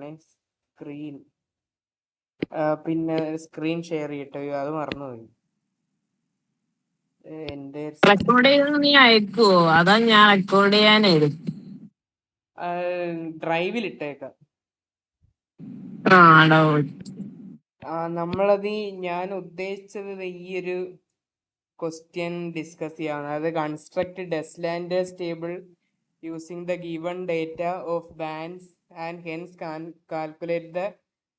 ചെയ്യണേ. സ്ക്രീൻ പിന്നെ screen share ചെയ്യട്ടെ. അത് മറന്നുപോയി. എന്റെ റെക്കോർഡ് ചെയ്ത് നീ അയക്കുവോ? അതാ ഞാൻ റെക്കോർഡ് ചെയ്യാനായിരുന്നു. ഡ്രൈവിൽ ഇട്ടേക്കാം. ആണോ? നമ്മളത് ഞാൻ ഉദ്ദേശിച്ചത് ഈ ഒരു ക്വസ്റ്റ്യൻ ഡിസ്കസ് ചെയ്യാവുന്ന, അതായത് construct Deslandres table using the given data of bands and hence calculate the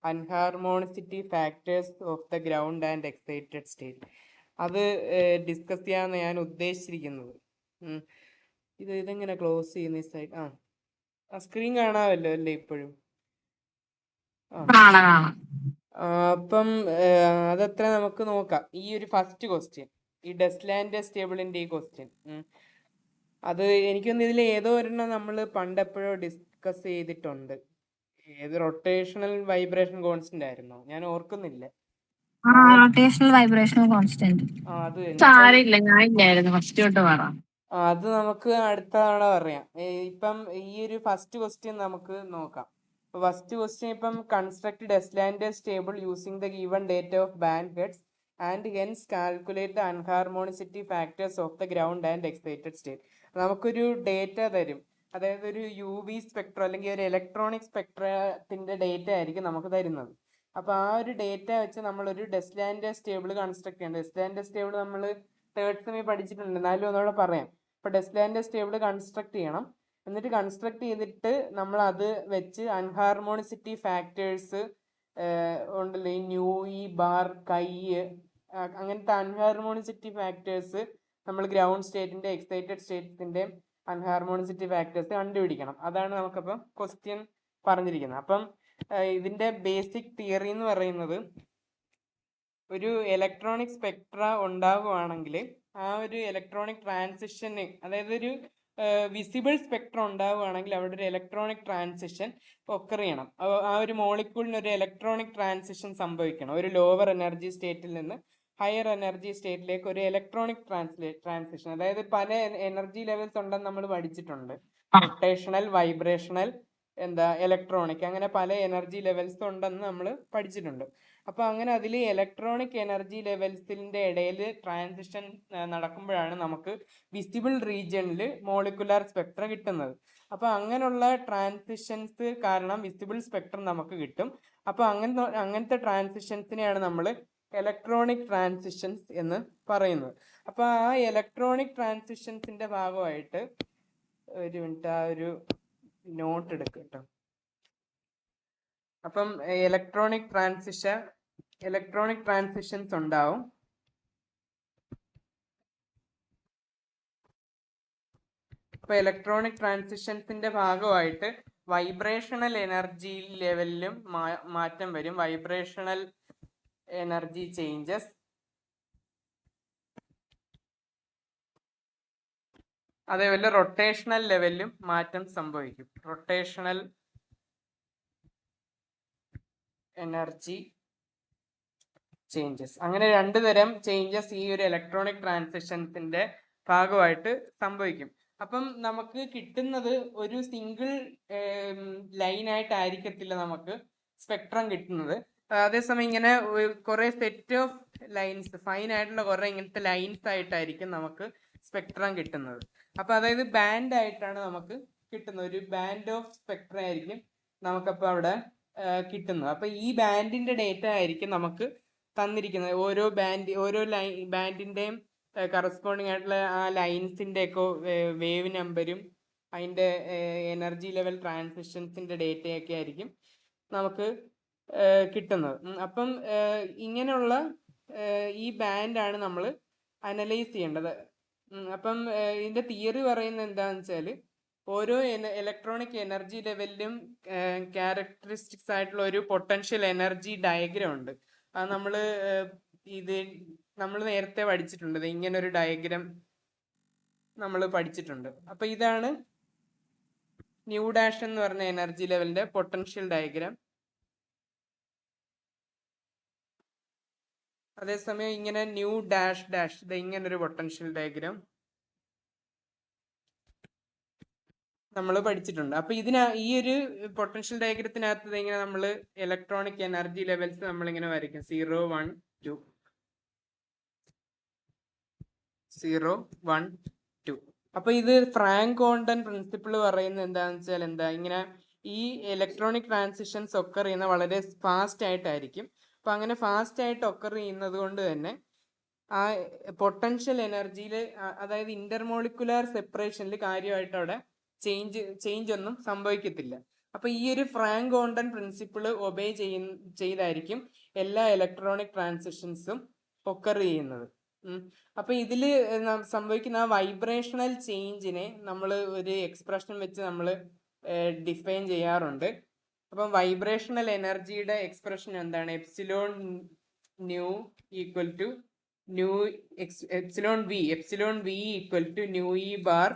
anharmonicity factors of the ground and excited state. അത് ഡിസ്കസ് ചെയ്യാമെന്ന് ഞാൻ ഉദ്ദേശിച്ചിരിക്കുന്നത്. ഇതെങ്ങനെ ക്ലോസ് ചെയ്യുന്ന ഈ സൈഡ്? സ്ക്രീൻ കാണാമല്ലോ അല്ലേ ഇപ്പോഴും? അപ്പം അതത്ര നമുക്ക് നോക്കാം. ഈ ഒരു ഫസ്റ്റ് ക്വസ്റ്റ്യൻ, ഈ ഡെസ്ലാൻഡേഴ്സ് ടേബിളിന്റെ ഈ ക്വസ്റ്റ്യൻ, അത് എനിക്കൊന്ന് ഇതിൽ ഏതോ ഒരെണ്ണം നമ്മൾ പണ്ടെപ്പോഴോ ഡിസ്കസ് ചെയ്തിട്ടുണ്ട്. ഏത് റൊട്ടേഷണൽ വൈബ്രേഷൻ കോൺസ്റ്റന്റ് ആയിരുന്നോ? ഞാൻ ഓർക്കുന്നില്ല. Rotational vibrational constant. അത് നമുക്ക് അടുത്ത തവണ പറയാം. ഇപ്പം ഈ ഒരു ഫസ്റ്റ് ക്വസ്റ്റ്യൻ നമുക്ക് നോക്കാം. ഫസ്റ്റ് ക്വസ്റ്റ്യൻ ഇപ്പം construct Deslandres table using the given data of band heads and hence calculate the anharmonicity factors of the ground and excited state. നമുക്കൊരു ഡേറ്റ തരും, അതായത് ഒരു UV സ്പെക്ട്രം അല്ലെങ്കിൽ ഒരു ഇലക്ട്രോണിക് സ്പെക്ട്രത്തിന്റെ ഡേറ്റ ആയിരിക്കും നമുക്ക് തരുന്നത്. അപ്പോൾ ആ ഒരു ഡേറ്റ വെച്ച് നമ്മളൊരു ഡെസ്ലാൻഡേഴ്സ് ടേബിൾ കൺസ്ട്രക്ട് ചെയ്യണം. ഡെസ്ലാൻഡേഴ്സ് ടേബിൾ നമ്മൾ തേർഡ് സെമിൽ പഠിച്ചിട്ടുണ്ട്, എന്നാലും ഒന്നുകൂടെ പറയാം. അപ്പോൾ ഡെസ്ലാൻഡേഴ്സ് ടേബിൾ കൺസ്ട്രക്ട് ചെയ്യണം. എന്നിട്ട് കൺസ്ട്രക്ട് ചെയ്തിട്ട് നമ്മൾ അത് വെച്ച് അൺഹാർമോണിസിറ്റി ഫാക്ടേഴ്സ് ഉണ്ടല്ലോ, ഈ ന്യൂ, ഈ ബാർ, കൈ, അങ്ങനത്തെ അൺഹാർമോണിസിറ്റി ഫാക്ടേഴ്സ് നമ്മൾ ഗ്രൗണ്ട് സ്റ്റേറ്റിന്റെ എക്സൈറ്റഡ് സ്റ്റേറ്റിന്റെ അൺഹാർമോണിസിറ്റി ഫാക്ടേഴ്സ് കണ്ടുപിടിക്കണം. അതാണ് നമുക്കപ്പം ക്വസ്റ്റ്യൻ പറഞ്ഞിരിക്കുന്നത്. അപ്പം ഇതിന്റെ ബേസിക് തിയറി എന്ന് പറയുന്നത്, ഒരു ഇലക്ട്രോണിക് സ്പെക്ട്ര ഉണ്ടാവുകയാണെങ്കിൽ ആ ഒരു ഇലക്ട്രോണിക് ട്രാൻസിഷന്, അതായത് ഒരു വിസിബിൾ സ്പെക്ട്രം ഉണ്ടാവുകയാണെങ്കിൽ അവിടെ ഒരു ഇലക്ട്രോണിക് ട്രാൻസിഷൻ ഒക്കർ ചെയ്യണം. ആ ഒരു മോളിക്യൂളിന് ഒരു ഇലക്ട്രോണിക് ട്രാൻസിഷൻ സംഭവിക്കണം. ഒരു ലോവർ എനർജി സ്റ്റേറ്റിൽ നിന്ന് ഹയർ എനർജി സ്റ്റേറ്റിലേക്ക് ഒരു ഇലക്ട്രോണിക് ട്രാൻസിഷൻ. അതായത് പല എനർജി ലെവൽസ് ഉണ്ടെന്ന് നമ്മൾ പഠിച്ചിട്ടുണ്ട്. റൊട്ടേഷണൽ, വൈബ്രേഷണൽ, ഇലക്ട്രോണിക്, അങ്ങനെ പല എനർജി ലെവൽസ് ഉണ്ടെന്ന് നമ്മൾ പഠിച്ചിട്ടുണ്ട്. അപ്പോൾ അങ്ങനെ അതിൽ ഇലക്ട്രോണിക് എനർജി ലെവൽസിന്റെ ഇടയിൽ ട്രാൻസിഷൻ നടക്കുമ്പോഴാണ് നമുക്ക് വിസിബിൾ റീജിയനിൽ മോളിക്കുലാർ സ്പെക്ട്ര കിട്ടുന്നത്. അപ്പോൾ അങ്ങനെയുള്ള ട്രാൻസിഷൻസ് കാരണം വിസിബിൾ സ്പെക്ട്രം നമുക്ക് കിട്ടും. അപ്പോൾ അങ്ങനത്തെ ട്രാൻസിഷൻസിനെയാണ് നമ്മൾ ഇലക്ട്രോണിക് ട്രാൻസിഷൻസ് എന്ന് പറയുന്നത്. അപ്പോൾ ആ ഇലക്ട്രോണിക് ട്രാൻസിഷൻസിന്റെ ഭാഗമായിട്ട് ഒരു മിനിറ്റ്, ആ ഒരു നോട്ട് എടുക്കുക കേട്ടോ. അപ്പം ഇലക്ട്രോണിക് ട്രാൻസിഷൻസ് ഉണ്ടാവും. അപ്പൊ ഇലക്ട്രോണിക് ട്രാൻസിഷൻസിന്റെ ഭാഗമായിട്ട് വൈബ്രേഷണൽ എനർജി ലെവലിലും മാറ്റം വരും. Vibrational energy changes. അതേപോലെ റൊട്ടേഷണൽ ലെവലിലും മാറ്റം സംഭവിക്കും. Rotational energy changes. അങ്ങനെ രണ്ടു തരം ചേഞ്ചസ് ഈ ഒരു ഇലക്ട്രോണിക് ട്രാൻസിഷൻസിന്റെ ഭാഗമായിട്ട് സംഭവിക്കും. അപ്പം നമുക്ക് കിട്ടുന്നത് ഒരു സിംഗിൾ ലൈൻ ആയിട്ടായിരിക്കത്തില്ല നമുക്ക് സ്പെക്ട്രം കിട്ടുന്നത്. അതേസമയം ഇങ്ങനെ കുറെ സെറ്റ് ഓഫ് ലൈൻസ്, ഫൈൻ ആയിട്ടുള്ള കുറെ ഇങ്ങനത്തെ ലൈൻസ് ആയിട്ടായിരിക്കും നമുക്ക് സ്പെക്ട്രം കിട്ടുന്നത്. അപ്പൊ അതായത് ബാൻഡ് ആയിട്ടാണ് നമുക്ക് കിട്ടുന്നത്. ഒരു ബാൻഡ് ഓഫ് സ്പെക്ട്രം ആയിരിക്കും നമുക്കപ്പോൾ അവിടെ കിട്ടുന്നത്. അപ്പൊ ഈ ബാൻഡിന്റെ ഡേറ്റ ആയിരിക്കും നമുക്ക് തന്നിരിക്കുന്നത്. ഓരോ ബാൻഡിന്റെയും കറസ്പോണ്ടിങ് ആയിട്ടുള്ള ആ ലൈൻസിന്റെ ഒക്കെ വേവ് നമ്പരും അതിന്റെ എനർജി ലെവൽ ട്രാൻസിഷൻസിന്റെ ഡേറ്റയൊക്കെ ആയിരിക്കും നമുക്ക് കിട്ടുന്നത്. അപ്പം ഇങ്ങനെയുള്ള ഈ ബാൻഡാണ് നമ്മൾ അനലൈസ് ചെയ്യേണ്ടത്. അപ്പം ഇതിന്റെ തിയറി പറയുന്നത് എന്താണെന്ന് വെച്ചാൽ, ഓരോ ഇലക്ട്രോണിക് എനർജി ലെവലിലും ക്യാരക്ടറിസ്റ്റിക്സ് ആയിട്ടുള്ള ഒരു പൊട്ടൻഷ്യൽ എനർജി ഡയഗ്രം ഉണ്ട്. അത് നമ്മൾ നേരത്തെ പഠിച്ചിട്ടുണ്ട്. ഇങ്ങനെ ഒരു ഡയഗ്രം നമ്മൾ പഠിച്ചിട്ടുണ്ട്. അപ്പൊ ഇതാണ് ന്യൂ ഡാഷ് എന്ന് പറഞ്ഞ എനർജി ലെവലിന്റെ പൊട്ടൻഷ്യൽ ഡയഗ്രം. അതേസമയം ഇങ്ങനെ ന്യൂ ഡാഷ് ഡാഷ്, ഇത് ഇങ്ങനൊരു പൊട്ടൻഷ്യൽ ഡയഗ്രം നമ്മൾ പഠിച്ചിട്ടുണ്ട്. അപ്പൊ ഈ ഒരു പൊട്ടൻഷ്യൽ ഡയഗ്രത്തിനകത്ത് ഇങ്ങനെ നമ്മൾ ഇലക്ട്രോണിക് എനർജി ലെവൽസ് നമ്മൾ ഇങ്ങനെ വരയ്ക്കും 0 1 2 0 1 2. അപ്പൊ ഇത് ഫ്രാങ്ക് കോണ്ടൺ പ്രിൻസിപ്പിൾ പറയുന്നത് എന്താണെന്ന് വെച്ചാൽ ഇങ്ങനെ ഈ ഇലക്ട്രോണിക് ട്രാൻസിഷൻസ് ഒക്കർ ചെയ്യുന്ന വളരെ ഫാസ്റ്റ് ആയിട്ടായിരിക്കും. അപ്പൊ അങ്ങനെ ഫാസ്റ്റ് ആയിട്ട് ഒക്കർ ചെയ്യുന്നത് കൊണ്ട് തന്നെ ആ പൊട്ടൻഷ്യൽ എനർജിയിൽ, അതായത് ഇന്റർമോളിക്കുലാർ സെപ്പറേഷനിൽ കാര്യമായിട്ട് അവിടെ ചേഞ്ച് ഒന്നും സംഭവിക്കത്തില്ല. അപ്പൊ ഈ ഒരു ഫ്രാങ്ക് കോണ്ടൺ പ്രിൻസിപ്പിൾ ഒബേ ചെയ്തായിരിക്കും എല്ലാ ഇലക്ട്രോണിക് ട്രാൻസിഷൻസും ഒക്കർ ചെയ്യുന്നത്. അപ്പൊ ഇതില് സംഭവിക്കുന്ന ആ വൈബ്രേഷണൽ ചേഞ്ചിനെ നമ്മൾ ഒരു എക്സ്പ്രഷൻ വെച്ച് നമ്മൾ ഡിഫൈൻ ചെയ്യാറുണ്ട്. അപ്പം വൈബ്രേഷണൽ എനർജിയുടെ എക്സ്പ്രഷൻ എന്താണ്? Epsilon nu equal to epsilon v equal to nu E bar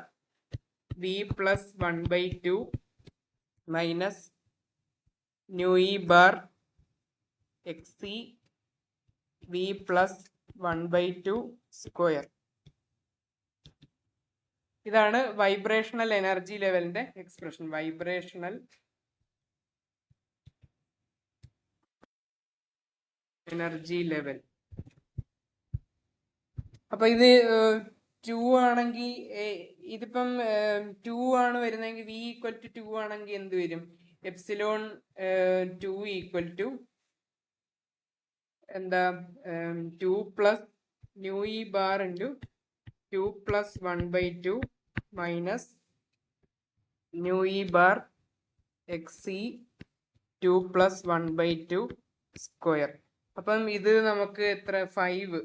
v plus 1/2 minus nu E bar x e v plus 1/2 square. ഇതാണ് വൈബ്രേഷണൽ എനർജി ലെവലിന്റെ എക്സ്പ്രഷൻ. Vibrational energy level. അപ്പൊ ഇത് 2 ആണെങ്കിൽ, ഇതിപ്പം 2 ആണ് വരുന്നതെങ്കിൽ വി ഈക്വൽ ടു 2 ആണെങ്കിൽ എന്ത് വരും? എപ്സിലോൺ 2 ഈക്വൽ ടു എന്താ? 2 plus nu E bar into 2 plus 1/2 minus nu E bar x e 2 plus 1/2 square. അപ്പം ഇത് നമുക്ക് എത്ര? 5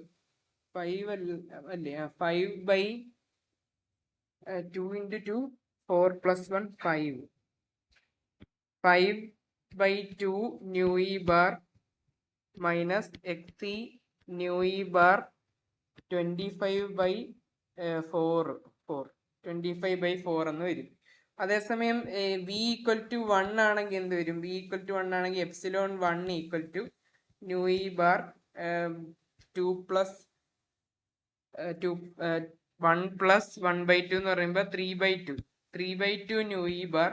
അല്ലേ? 5/2 into 2 4 plus 1 5. 5/2 nu E bar minus x e nu E bar 25/4 എന്ന് വരും. അതേസമയം വി ഈക്വൽ ടു 1 ആണെങ്കിൽ എന്ത് വരും? വി ഈക്വൽ ടു 1 ആണെങ്കിൽ epsilon 1 equal to nu E bar 2 plus 1 plus 1/2 എന്ന് പറയുമ്പോൾ 3/2 ന്യൂ ഇ ബാർ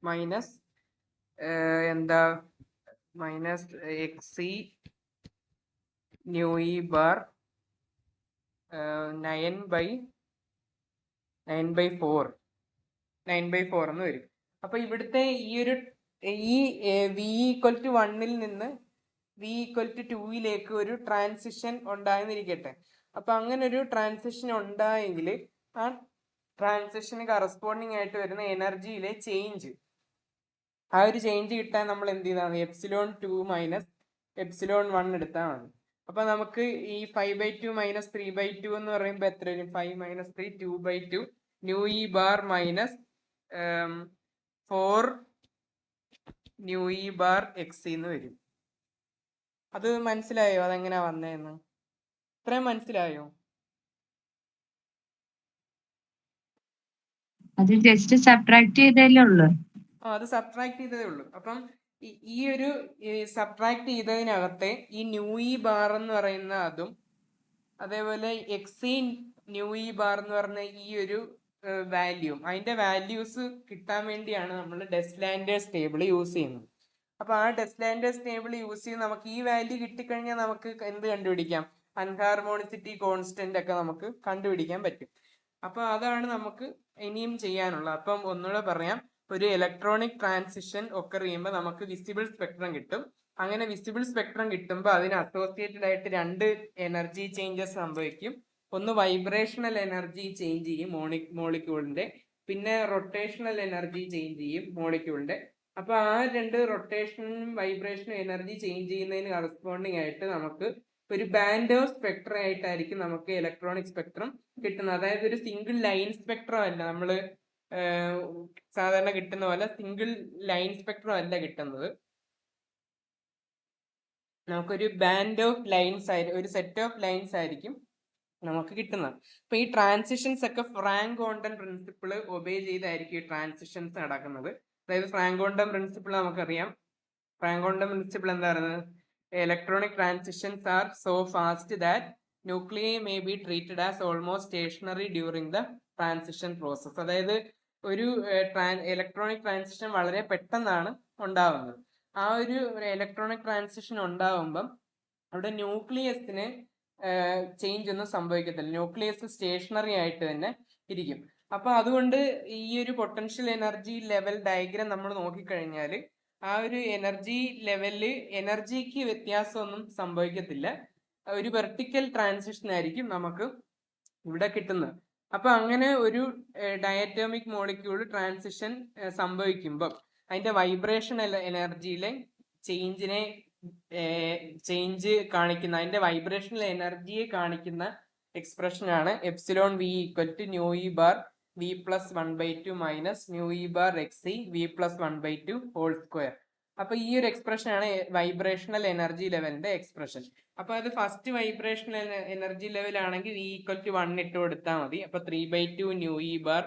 മൈനസ് എന്താ? Minus x e nu E bar 9/4 എന്ന് വരും. അപ്പൊ ഇവിടുത്തെ ഈ വി ഈക്വൽ ടു 1ൽ നിന്ന് വി ഈക്വൽ ടു 2ലേക്ക് ഒരു ട്രാൻസിഷൻ ഉണ്ടായെന്നിരിക്കട്ടെ. അപ്പൊ അങ്ങനെ ഒരു ട്രാൻസിഷൻ ഉണ്ടായെങ്കിൽ ആ ട്രാൻസിഷന് കറസ്പോണ്ടിങ് ആയിട്ട് വരുന്ന എനർജിയിലെ ചേഞ്ച്, ആ ഒരു ചേഞ്ച് കിട്ടാൻ നമ്മൾ എന്ത് ചെയ്താൽ മതി? എപ്സിലോൺ 2 മൈനസ് എപ്സിലോൺ 1 എടുത്താൽ മതി. അപ്പൊ നമുക്ക് ഈ 5/2 മൈനസ് 3/2 എന്ന് പറയുമ്പോൾ എത്ര വരും? 5 minus 3 2/2 nu E bar minus 4 nu E bar x e എന്ന് വരും. അത് മനസ്സിലായോ? അതെങ്ങനെയാ വന്നതെന്ന് ഇത്രയും മനസ്സിലായോ? അത് ജസ്റ്റ് സബ്ട്രാക്ട് ചെയ്തല്ലേ ഉള്ളു. അത് സബ്ട്രാക്ട് ചെയ്തതേ ഉള്ളൂ. അപ്പം ഈ ഒരു സബ്ട്രാക്ട് ചെയ്തതിനകത്തെ ഈ ന്യൂ ഇ ബാർ എന്ന് പറയുന്ന അതും, അതേപോലെ എക്സി ന്യൂ ഇ ബാർ എന്ന് പറഞ്ഞ ഈ ഒരു വാല്യൂം, അതിന്റെ വാല്യൂസ് കിട്ടാൻ വേണ്ടിയാണ് നമ്മൾ ഡെസ്ലാൻഡേഴ്സ് ടേബിൾ യൂസ് ചെയ്യുന്നത്. അപ്പൊ ആ ഡെസ്ലാൻഡേഴ്സ് ടേബിൾ യൂസ് ചെയ്ത് നമുക്ക് ഈ വാല്യൂ കിട്ടിക്കഴിഞ്ഞാൽ നമുക്ക് എന്ത് കണ്ടുപിടിക്കാം? അൺഹാർമോണിസിറ്റി കോൺസ്റ്റന്റ് ഒക്കെ നമുക്ക് കണ്ടുപിടിക്കാൻ പറ്റും. അപ്പൊ അതാണ് നമുക്ക് ഇനിയും ചെയ്യാനുള്ളത്. അപ്പം ഒന്നുകൂടെ പറയാം. ഒരു ഇലക്ട്രോണിക് ട്രാൻസിഷൻ ഒക്കർ ചെയ്യുമ്പോൾ നമുക്ക് വിസിബിൾ സ്പെക്ട്രം കിട്ടും. അങ്ങനെ വിസിബിൾ സ്പെക്ട്രം കിട്ടുമ്പോൾ അതിന് അസോസിയേറ്റഡ് ആയിട്ട് 2 എനർജി ചേഞ്ചസ് സംഭവിക്കും. ഒന്ന് വൈബ്രേഷണൽ എനർജി ചേഞ്ച് ചെയ്യും മോളിക്യൂളിന്റെ, പിന്നെ റൊട്ടേഷണൽ എനർജി ചേഞ്ച് ചെയ്യും മോളിക്യൂളിന്റെ. അപ്പൊ ആ 2 റൊട്ടേഷനും വൈബ്രേഷനും എനർജി ചേഞ്ച് ചെയ്യുന്നതിന് കറസ്പോണ്ടിങ് ആയിട്ട് നമുക്ക് ഒരു ബാൻഡ് ഓഫ് സ്പെക്ട്ര ആയിട്ടായിരിക്കും നമുക്ക് ഇലക്ട്രോണിക് സ്പെക്ട്രം കിട്ടുന്നത്. അതായത് ഒരു സിംഗിൾ ലൈൻ സ്പെക്ട്രം അല്ല നമ്മള് സാധാരണ കിട്ടുന്ന പോലെ സിംഗിൾ ലൈൻ സ്പെക്ട്രം അല്ല കിട്ടുന്നത്. നമുക്കൊരു ബാൻഡ് ഓഫ് ലൈൻസ് ആയിരിക്കും, ഒരു സെറ്റ് ഓഫ് ലൈൻസ് ആയിരിക്കും നമുക്ക് കിട്ടുന്നത്. അപ്പൊ ഈ ട്രാൻസിഷൻസ് ഒക്കെ ഫ്രാങ്ക് കോണ്ടൺ പ്രിൻസിപ്പിൾ ഒബേ ചെയ്തായിരിക്കും ഈ ട്രാൻസിഷൻസ് നടക്കുന്നത്. അതായത് ഫ്രാങ്ക് കോണ്ടൺ പ്രിൻസിപ്പിൾ നമുക്കറിയാം. ഫ്രാങ്ക് കോണ്ടൺ പ്രിൻസിപ്പിൾ എന്താ പറയുന്നത്? Electronic transitions are so fast that nuclei may be treated as almost stationary during the transition process. അതായത് ഒരു ഇലക്ട്രോണിക് ട്രാൻസിഷൻ വളരെ പെട്ടെന്നാണ് ഉണ്ടാവുന്നത്. ആ ഒരു ഇലക്ട്രോണിക് ട്രാൻസിഷൻ ഉണ്ടാവുമ്പം അവിടെ ന്യൂക്ലിയസിന് ചേഞ്ച് ഒന്നും സംഭവിക്കത്തില്ല. ന്യൂക്ലിയസ് സ്റ്റേഷനറി ആയിട്ട് തന്നെ ഇരിക്കും. അപ്പൊ അതുകൊണ്ട് ഈ ഒരു പൊട്ടൻഷ്യൽ എനർജി ലെവൽ ഡയഗ്രാം നമ്മൾ നോക്കിക്കഴിഞ്ഞാൽ ആ ഒരു എനർജി ലെവലില് എനർജിക്ക് വ്യത്യാസമൊന്നും സംഭവിക്കത്തില്ല. ഒരു വെർട്ടിക്കൽ ട്രാൻസിഷൻ ആയിരിക്കും നമുക്ക് ഇവിടെ കിട്ടുന്നത്. അപ്പൊ അങ്ങനെ ഒരു ഡയറ്റോമിക് മോളിക്യൂൾ ട്രാൻസിഷൻ സംഭവിക്കുമ്പോൾ അതിന്റെ വൈബ്രേഷൻ എനർജിയിലെ ചേഞ്ച് കാണിക്കുന്ന, അതിന്റെ വൈബ്രേഷണൽ എനർജിയെ കാണിക്കുന്ന എക്സ്പ്രഷനാണ് epsilon v equal to nu E bar v plus 1/2 minus nu E bar x e v plus 1/2 whole square. അപ്പൊ ഈ ഒരു എക്സ്പ്രഷൻ ആണ് വൈബ്രേഷണൽ എനർജി ലെവലിന്റെ എക്സ്പ്രഷൻ. അപ്പൊ അത് ഫസ്റ്റ് വൈബ്രേഷണൽ എനർജി ലെവൽ ആണെങ്കിൽ വി ഈക്വൽ ടു 1 ഇട്ട് കൊടുത്താൽ മതി. അപ്പൊ 3/2 nu E bar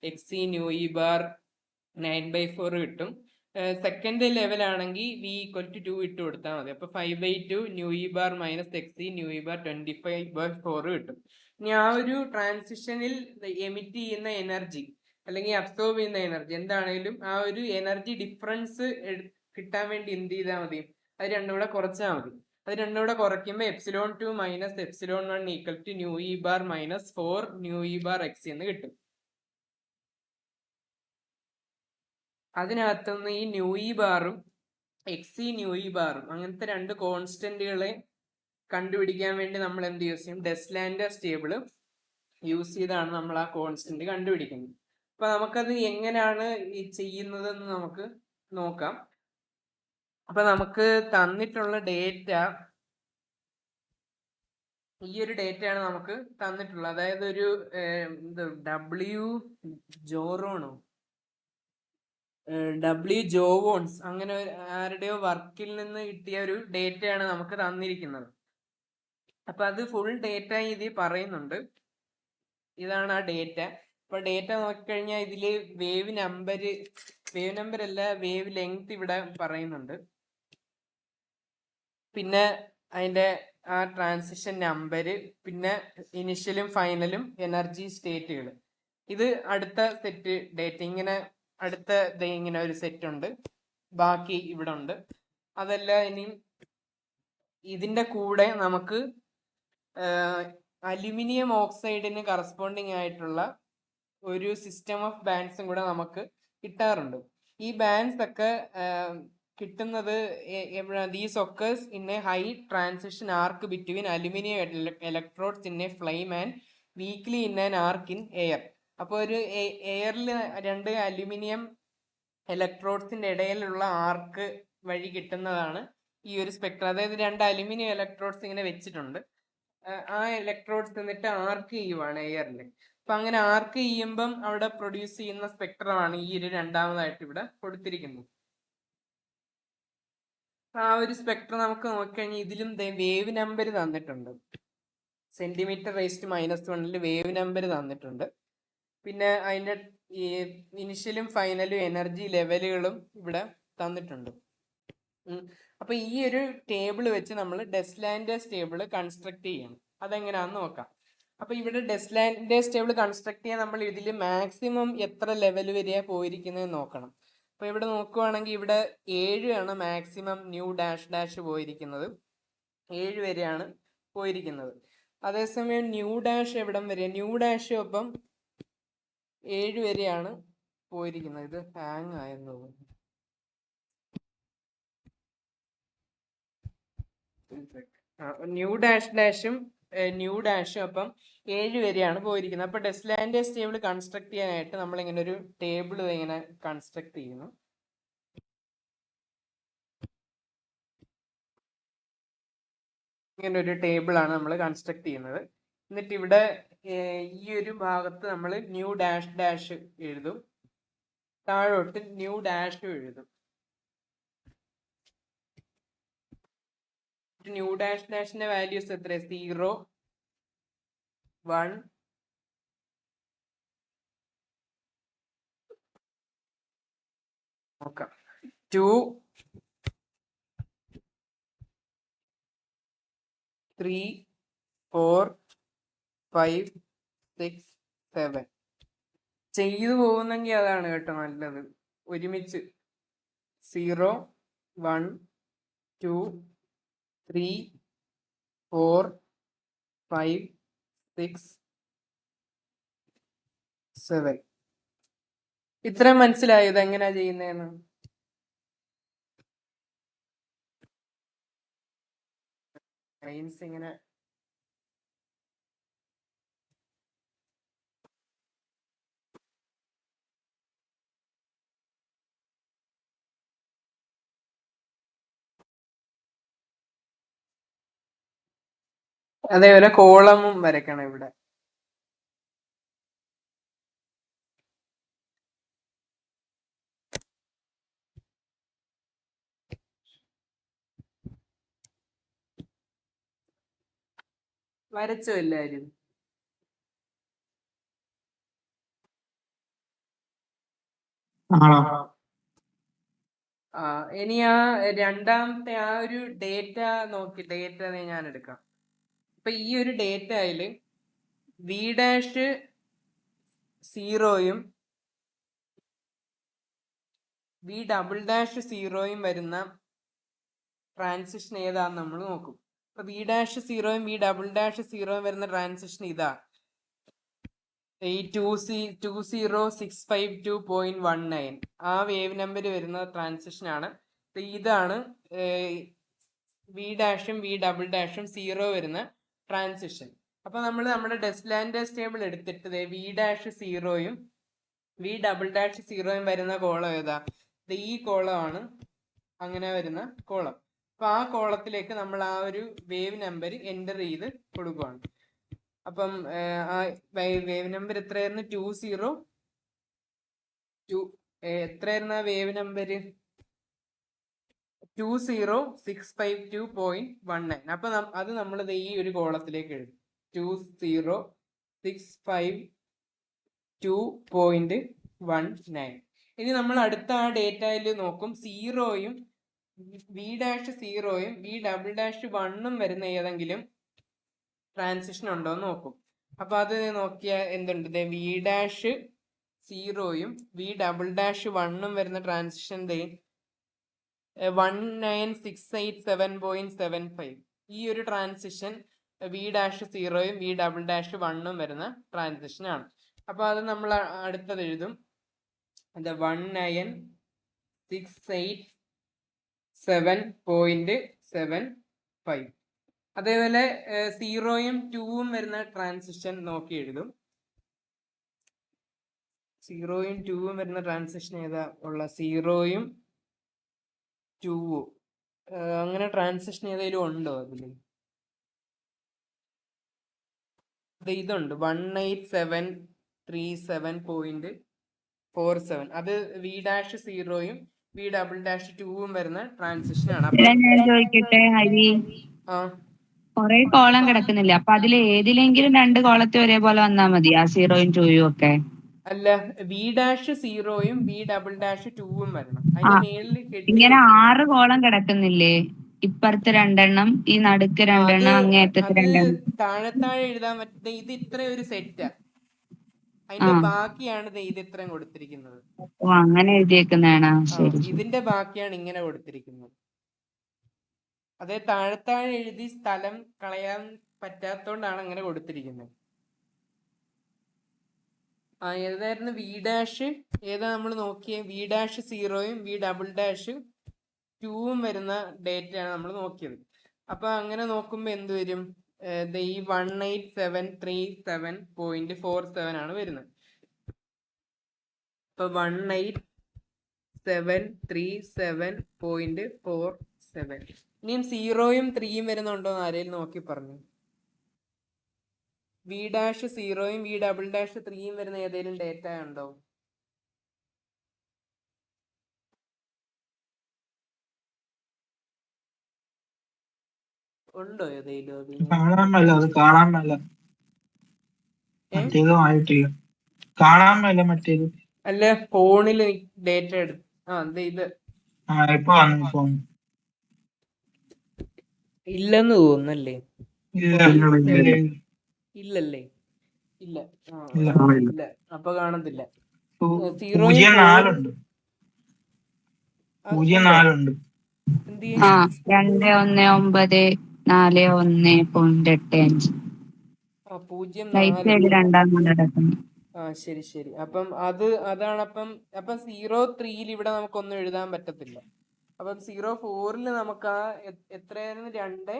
x e nu E bar 9/4 കിട്ടും. സെക്കൻഡ് ലെവൽ ആണെങ്കിൽ വി ഈക്വൽ ടു 2 ഇട്ട് കൊടുത്താൽ മതി. അപ്പൊ 5/2 nu E bar minus X e nu E bar 25/4 കിട്ടും. ഇനി ആ ഒരു ട്രാൻസിഷനിൽ എമിറ്റ് ചെയ്യുന്ന എനർജി അല്ലെങ്കിൽ അബ്സോർബ് ചെയ്യുന്ന എനർജി എന്താണേലും ആ ഒരു എനർജി ഡിഫറൻസ് കിട്ടാൻ വേണ്ടി എന്ത് ചെയ്താൽ മതി? അത് രണ്ടും കൂടെ കുറച്ചാൽ മതി. അത് രണ്ടും കൂടെ കുറയ്ക്കുമ്പോൾ epsilon 2 minus epsilon 1 equal to nu E bar minus 4 nu E bar x എന്ന് കിട്ടും. അതിനകത്തുനിന്ന് ഈ ന്യൂ ഇ ബാറും എക്സ് ഇ ന്യൂ ഇ ബാറും അങ്ങനത്തെ രണ്ട് കോൺസ്റ്റന്റുകളെ കണ്ടുപിടിക്കാൻ വേണ്ടി നമ്മൾ എന്ത് യൂസ് ചെയ്യും? ഡെസ്ലാൻഡേഴ്സ് ടേബിൾ യൂസ് ചെയ്താണ് നമ്മൾ ആ കോൺസ്റ്റന്റ് കണ്ടുപിടിക്കുന്നത്. അപ്പൊ നമുക്കത് എങ്ങനെയാണ് ഈ ചെയ്യുന്നതെന്ന് നമുക്ക് നോക്കാം. അപ്പൊ നമുക്ക് തന്നിട്ടുള്ള ഡേറ്റ, ഈ ഒരു ഡേറ്റയാണ് നമുക്ക് തന്നിട്ടുള്ളത്. അതായത് ഒരു ഡബ്ല്യു ജോറോണോ ജോവോൺസ് അങ്ങനെ ആരുടെയോ വർക്കിൽ നിന്ന് കിട്ടിയ ഒരു ഡേറ്റയാണ് നമുക്ക് തന്നിരിക്കുന്നത്. അപ്പൊ അത് ഫുൾ ഡേറ്റ ഇതിൽ പറയുന്നുണ്ട്. ഇതാണ് ആ ഡേറ്റ. അപ്പൊ ഡേറ്റ നോക്കിക്കഴിഞ്ഞാൽ ഇതില് വേവ് നമ്പർ അല്ല, വേവ് ലെങ്ത് ഇവിടെ പറയുന്നുണ്ട്. പിന്നെ അതിന്റെ ആ ട്രാൻസിഷൻ നമ്പര്, പിന്നെ ഇനിഷ്യലും ഫൈനലും എനർജി സ്റ്റേറ്റുകൾ. ഇത് അടുത്ത സെറ്റ് ഡേറ്റ. ഇങ്ങനെ അടുത്ത ഇങ്ങനെ ഒരു സെറ്റ് ഉണ്ട്, ബാക്കി ഇവിടെ ഉണ്ട്. അതല്ല, ഇനി ഇതിന്റെ കൂടെ നമുക്ക് അലുമിനിയം ഓക്സൈഡിന് കറസ്പോണ്ടിങ് ആയിട്ടുള്ള ഒരു സിസ്റ്റം ഓഫ് ബാൻഡ്സും കൂടെ നമുക്ക് കിട്ടാറുണ്ട്. ഈ ബാൻഡ്സ് ഒക്കെ കിട്ടുന്നത് these occurs in A high transition arc between aluminium electrodes in A flame and weekly in an arc in air. അപ്പോൾ ഒരു എയറിൽ രണ്ട് അലുമിനിയം ഇലക്ട്രോഡ്സിന്റെ ഇടയിലുള്ള ആർക്ക് വഴി കിട്ടുന്നതാണ് ഈ ഒരു സ്പെക്ട്രം. അതായത് രണ്ട് അലുമിനിയം ഇലക്ട്രോഡ്സ് ഇങ്ങനെ വെച്ചിട്ടുണ്ട്. ആ ഇലക്ട്രോഡ്സ് എന്നിട്ട് ആർക്ക് ചെയ്യുവാണ് എയറിൽ. അപ്പൊ അങ്ങനെ ആർക്ക് ചെയ്യുമ്പം അവിടെ പ്രൊഡ്യൂസ് ചെയ്യുന്ന സ്പെക്ട്രമാണ് ഈ ഒരു രണ്ടാമതായിട്ട് ഇവിടെ കൊടുത്തിരിക്കുന്നത്. ആ ഒരു സ്പെക്ട്രം നമുക്ക് നോക്കിക്കഴിഞ്ഞാൽ ഇതിലും വേവ് നമ്പർ തന്നിട്ടുണ്ട്. cm⁻⁻⁻⁻⁻ വേവ് നമ്പർ തന്നിട്ടുണ്ട്. പിന്നെ അതിന്റെ ഈ ഇനിഷ്യലും ഫൈനലും എനർജി ലെവലുകളും ഇവിടെ തന്നിട്ടുണ്ട്. അപ്പൊ ഈ ഒരു ടേബിൾ വെച്ച് നമ്മൾ ഡെസ്ലാൻഡേഴ്സ് ടേബിൾ കൺസ്ട്രക്ട് ചെയ്യണം. അതെങ്ങനെയാണെന്ന് നോക്കാം. അപ്പൊ ഇവിടെ ഡെസ്ലാൻഡേഴ്സ് ടേബിൾ കൺസ്ട്രക്ട് ചെയ്യാൻ നമ്മൾ ഇതിൽ മാക്സിമം എത്ര ലെവൽ വരെയാണ് പോയിരിക്കുന്നത് നോക്കണം. അപ്പൊ ഇവിടെ നോക്കുവാണെങ്കിൽ ഇവിടെ 7 ആണ് മാക്സിമം ന്യൂ ഡാഷ് പോയിരിക്കുന്നത്. 7 വരെയാണ് പോയിരിക്കുന്നത്. അതേസമയം ന്യൂ ഡാഷ് എവിടം വരെ? ന്യൂ ഡാഷ് ഒപ്പം 7 വരെയാണ് പോയിരിക്കുന്നത്. ഇത് ഹാങ് ആയെന്ന് തോന്നുന്നു. ന്യൂ ഡാഷും അപ്പം 7 വരെയാണ് പോയിരിക്കുന്നത്. അപ്പൊ ഡെസ്ലാൻഡേഴ്സ് ടേബിൾ കൺസ്ട്രക്ട് ചെയ്യാനായിട്ട് നമ്മൾ ഇങ്ങനെ ഒരു ടേബിൾ ഇങ്ങനെ കൺസ്ട്രക്ട് ചെയ്യുന്നു. ഇങ്ങനെ ഒരു ടേബിൾ ആണ് നമ്മൾ കൺസ്ട്രക്ട് ചെയ്യുന്നത്. എന്നിട്ട് ഇവിടെ ഈ ഒരു ഭാഗത്ത് നമ്മൾ ന്യൂ ഡാഷ് എഴുതും, താഴോട്ട് ന്യൂ ഡാഷും എഴുതും. ന്യൂ ഡാഷിന്റെ വാല്യൂസ് എത്ര? 0, 1, നോക്കാം, 2, 3, 4 5 6 7 ചെയ്തു പോകുന്നെങ്കിൽ അതാണ് കേട്ടോ നല്ലത്. ഒരുമിച്ച് 0 1 2 3 4 5 6 7. ഇത്രയും മനസ്സിലായോ ഇത് എങ്ങനെയാ ചെയ്യുന്നതെന്ന്? ഇങ്ങനെ അതേപോലെ കോളമും വരയ്ക്കണം ഇവിടെ. വരച്ചോ എല്ലാരും? ഇനി ആ രണ്ടാമത്തെ ആ ഒരു ഡേറ്റ നോക്കി, ഡേറ്റ ഞാൻ എടുക്കാം. അപ്പൊ ഈ ഒരു ഡേറ്റയില് വി ഡാഷ് 0യും വി ഡബിൾ ഡാഷ് 0യും വരുന്ന ട്രാൻസിഷൻ ഏതാന്ന് നമ്മൾ നോക്കും. അപ്പൊ വി ഡാഷ് 0യും വി ഡബിൾ ഡാഷ് 0യും വരുന്ന ട്രാൻസിഷൻ ഇതാ, ഈ 20652.19 ആ വേവ് നമ്പർ വരുന്ന ട്രാൻസിഷൻ ആണ്. ഇതാണ് വി ഡാഷും വി ഡബിൾ ഡാഷും 0 വരുന്ന ട്രാൻസിഷൻ. അപ്പൊ നമ്മൾ നമ്മുടെ ഡെസ്ലാൻഡേഴ്സ് ടേബിൾ എടുത്തിട്ട് വി ഡാഷ് 0യും വി ഡബിൾ ഡാഷ് 0യും വരുന്ന കോളം ഏതാ? ഈ കോളമാണ് അങ്ങനെ വരുന്ന കോളം. അപ്പൊ ആ കോളത്തിലേക്ക് നമ്മൾ ആ ഒരു വേവ് നമ്പർ എൻ്റർ ചെയ്ത് കൊടുക്കുകയാണ്. അപ്പം ആ വേവ് നമ്പർ എത്രയായിരുന്നു? 202 എത്രയായിരുന്നു ആ വേവ് നമ്പർ? 20652.19. അപ്പൊ അത് നമ്മൾ ഈ ഒരു കോളത്തിലേക്ക് എഴുതും, 20652.19. ഇനി നമ്മൾ അടുത്ത ആ ഡേറ്റയിൽ നോക്കും, 0യും വി ഡാഷ് 0യും വി ഡബിൾ ഡാഷ് 1ഉം വരുന്ന ഏതെങ്കിലും ട്രാൻസിഷൻ ഉണ്ടോ എന്ന് നോക്കും. അപ്പൊ അത് നോക്കിയാൽ എന്തുണ്ട്? വി ഡാഷ് 0യും വി ഡബിൾ ഡാഷ് 1ഉം വരുന്ന ട്രാൻസിഷൻ 19687.75. ഈ ഒരു ട്രാൻസിഷൻ വി ഡാഷ് 0യും വി ഡബിൾ ഡാഷ് 1ഉം വരുന്ന ട്രാൻസിഷൻ ആണ്. അപ്പൊ അത് നമ്മൾ അടുത്തത് എഴുതും, 19687.75. അതേപോലെ 0യും 2ഉം വരുന്ന ട്രാൻസിഷൻ നോക്കി എഴുതും. 0യും 2ഉം വരുന്ന ട്രാൻസിഷൻ ഏതാ ഉള്ള? 0യും 2ഉം അങ്ങനെ ട്രാൻസിഷൻ ഏതെങ്കിലും ഉണ്ടോ അതില്? ഇതുണ്ട്, 18737.47. അത് വി ഡാഷ് 0യും വി ഡബിൾ ഡാഷ് 2ഉം വരുന്ന ട്രാൻസിഷൻ ആണ്. ഞാൻ ചോദിക്കട്ടെ ഹരി, കൊറേ കോളം കിടക്കുന്നില്ല, അപ്പൊ അതിൽ ഏതിലെങ്കിലും 2 കോളത്തെ ഒരേപോലെ വന്നാ മതി, ആ 0യും 2യും ഒക്കെ? അല്ല, വി ഡാഷ് 0യും വി ഡബിൾ ഡാഷ് 2ഉം വരണം. അതിന്റെ മേളിൽ ഇങ്ങനെ 6 കോളം കിടക്കുന്നില്ലേ? ഇപ്പുറത്ത് 2 എണ്ണം, ഈ നടുക്ക് 2 എണ്ണം, അങ്ങേറ്റത്ത് 2 എണ്ണം. താഴെ എഴുതാൻ പറ്റുന്ന ഇത് ഇത്ര ഒരു സെറ്റാ, അതിന്റെ ബാക്കിയാണ് ഇത് ഇത്രയും കൊടുത്തിരിക്കുന്നത്. ഓ, അങ്ങനെ എഴുതിയേക്കുന്നതാണ്. ശരി, ഇതിന്റെ ബാക്കിയാണ് ഇങ്ങനെ കൊടുത്തിരിക്കുന്നത്. അതേ താഴെ എഴുതി സ്ഥലം കളയാൻ പറ്റാത്തോണ്ടാണ് അങ്ങനെ കൊടുത്തിരിക്കുന്നത്. ഏതായിരുന്നു വി ഡാഷ്? ഏതാ നമ്മൾ നോക്കിയേ? വി ഡാഷ് 0യും വി ഡബിൾ ഡാഷ് 2ഉം വരുന്ന ഡേറ്റയാണ് നമ്മൾ നോക്കിയത്. അപ്പൊ അങ്ങനെ നോക്കുമ്പോ എന്ത് വരും? ഈ 18737.47 ആണ് വരുന്നത്. അപ്പൊ 18737.47. ഇനിയും 0യും 3യും വരുന്നുണ്ടോ എന്ന് ആരെങ്കിലും നോക്കി പറഞ്ഞു? വി ഡാഷ് 0യും വി ഡബിൾ ഡാഷ് 3യും വരുന്ന ഏതെങ്കിലും ഡേറ്റ ഉണ്ടോ? ഉണ്ടോ ഏതെങ്കിലും? അത് കാണാൻ മേല, മറ്റേത് അല്ല, ഫോണില് ഡേറ്റ എടുത്ത് ഇത് ഇപ്പൊ വന്നു. ഇല്ലെന്ന് തോന്നുന്നല്ലേ? ഇല്ല. ഇല്ലല്ലേ? ഇല്ല. ഇല്ല. ഇല്ല. അപ്പൊ കാണത്തില്ല. 0.4 ഉണ്ട്. 0.4 ഉണ്ട്. എന്ത് ആ 219.41.85 റൈറ്റ് സൈഡ് 0.4. രണ്ടാം കൊണ്ട് കിടക്കുന്നു. ശരി ശരി. അപ്പം അതാണ്. അപ്പം 03 ഇവിടെ നമുക്കൊന്നും എഴുതാൻ പറ്റത്തില്ല. അപ്പം 04 നമുക്ക് എത്രയായിരുന്നു? 2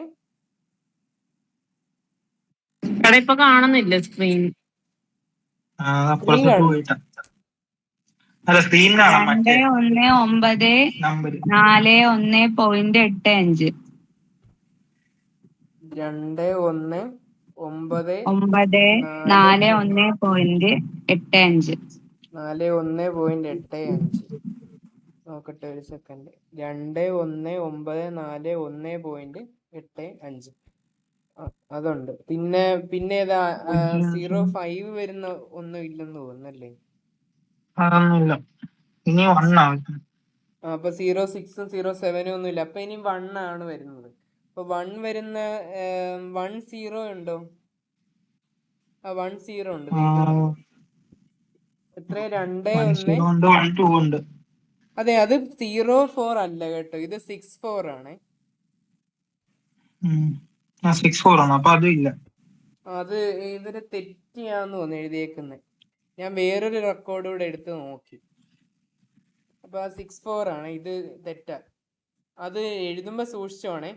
ഇവിടെ ഇപ്പൊ കാണുന്നില്ല സ്ക്രീൻ. സ്ക്രീൻ കാണും. അല്ല, സ്ക്രീൻ കാണാം. 219.41.85 219.41.85 41.85 നോക്കട്ടെ ഒരു സെക്കൻഡ്. 219.41.85 അതുണ്ട്. പിന്നെ ഏതാ? 05 വരുന്ന ഒന്നും ഇല്ലെന്ന് തോന്നുന്നല്ലേ? അതൊന്നുമില്ല. ഇനി 1 ആവും. അപ്പൊ 06ഉം 07ഉം ഒന്നും ഇല്ല. അപ്പൊ ഇനി 1 ആണ് വരുന്നത്. അപ്പൊ 1 വരുന്ന 10 ഉണ്ടോ? 10 ഉണ്ട്. വീട്ടിലുണ്ട്. എത്ര? 2 ഉണ്ട്. അതെ, അത് 04 അല്ല കേട്ടോ, ഇത് 64 ആണ്. 64 ആണ്. അപ്പൊ അതും ഇല്ല. അത് ഇതൊരു തെറ്റിയാന്ന് തോന്നുന്നു എഴുതിയേക്കുന്നത്. ഞാൻ വേറൊരു റെക്കോർഡ് കൂടെ എടുത്ത് നോക്കി. അപ്പൊ 64 ആണ്. ഇത് തെറ്റാ. അത് എഴുതുമ്പോ സൂക്ഷിച്ചോണേ.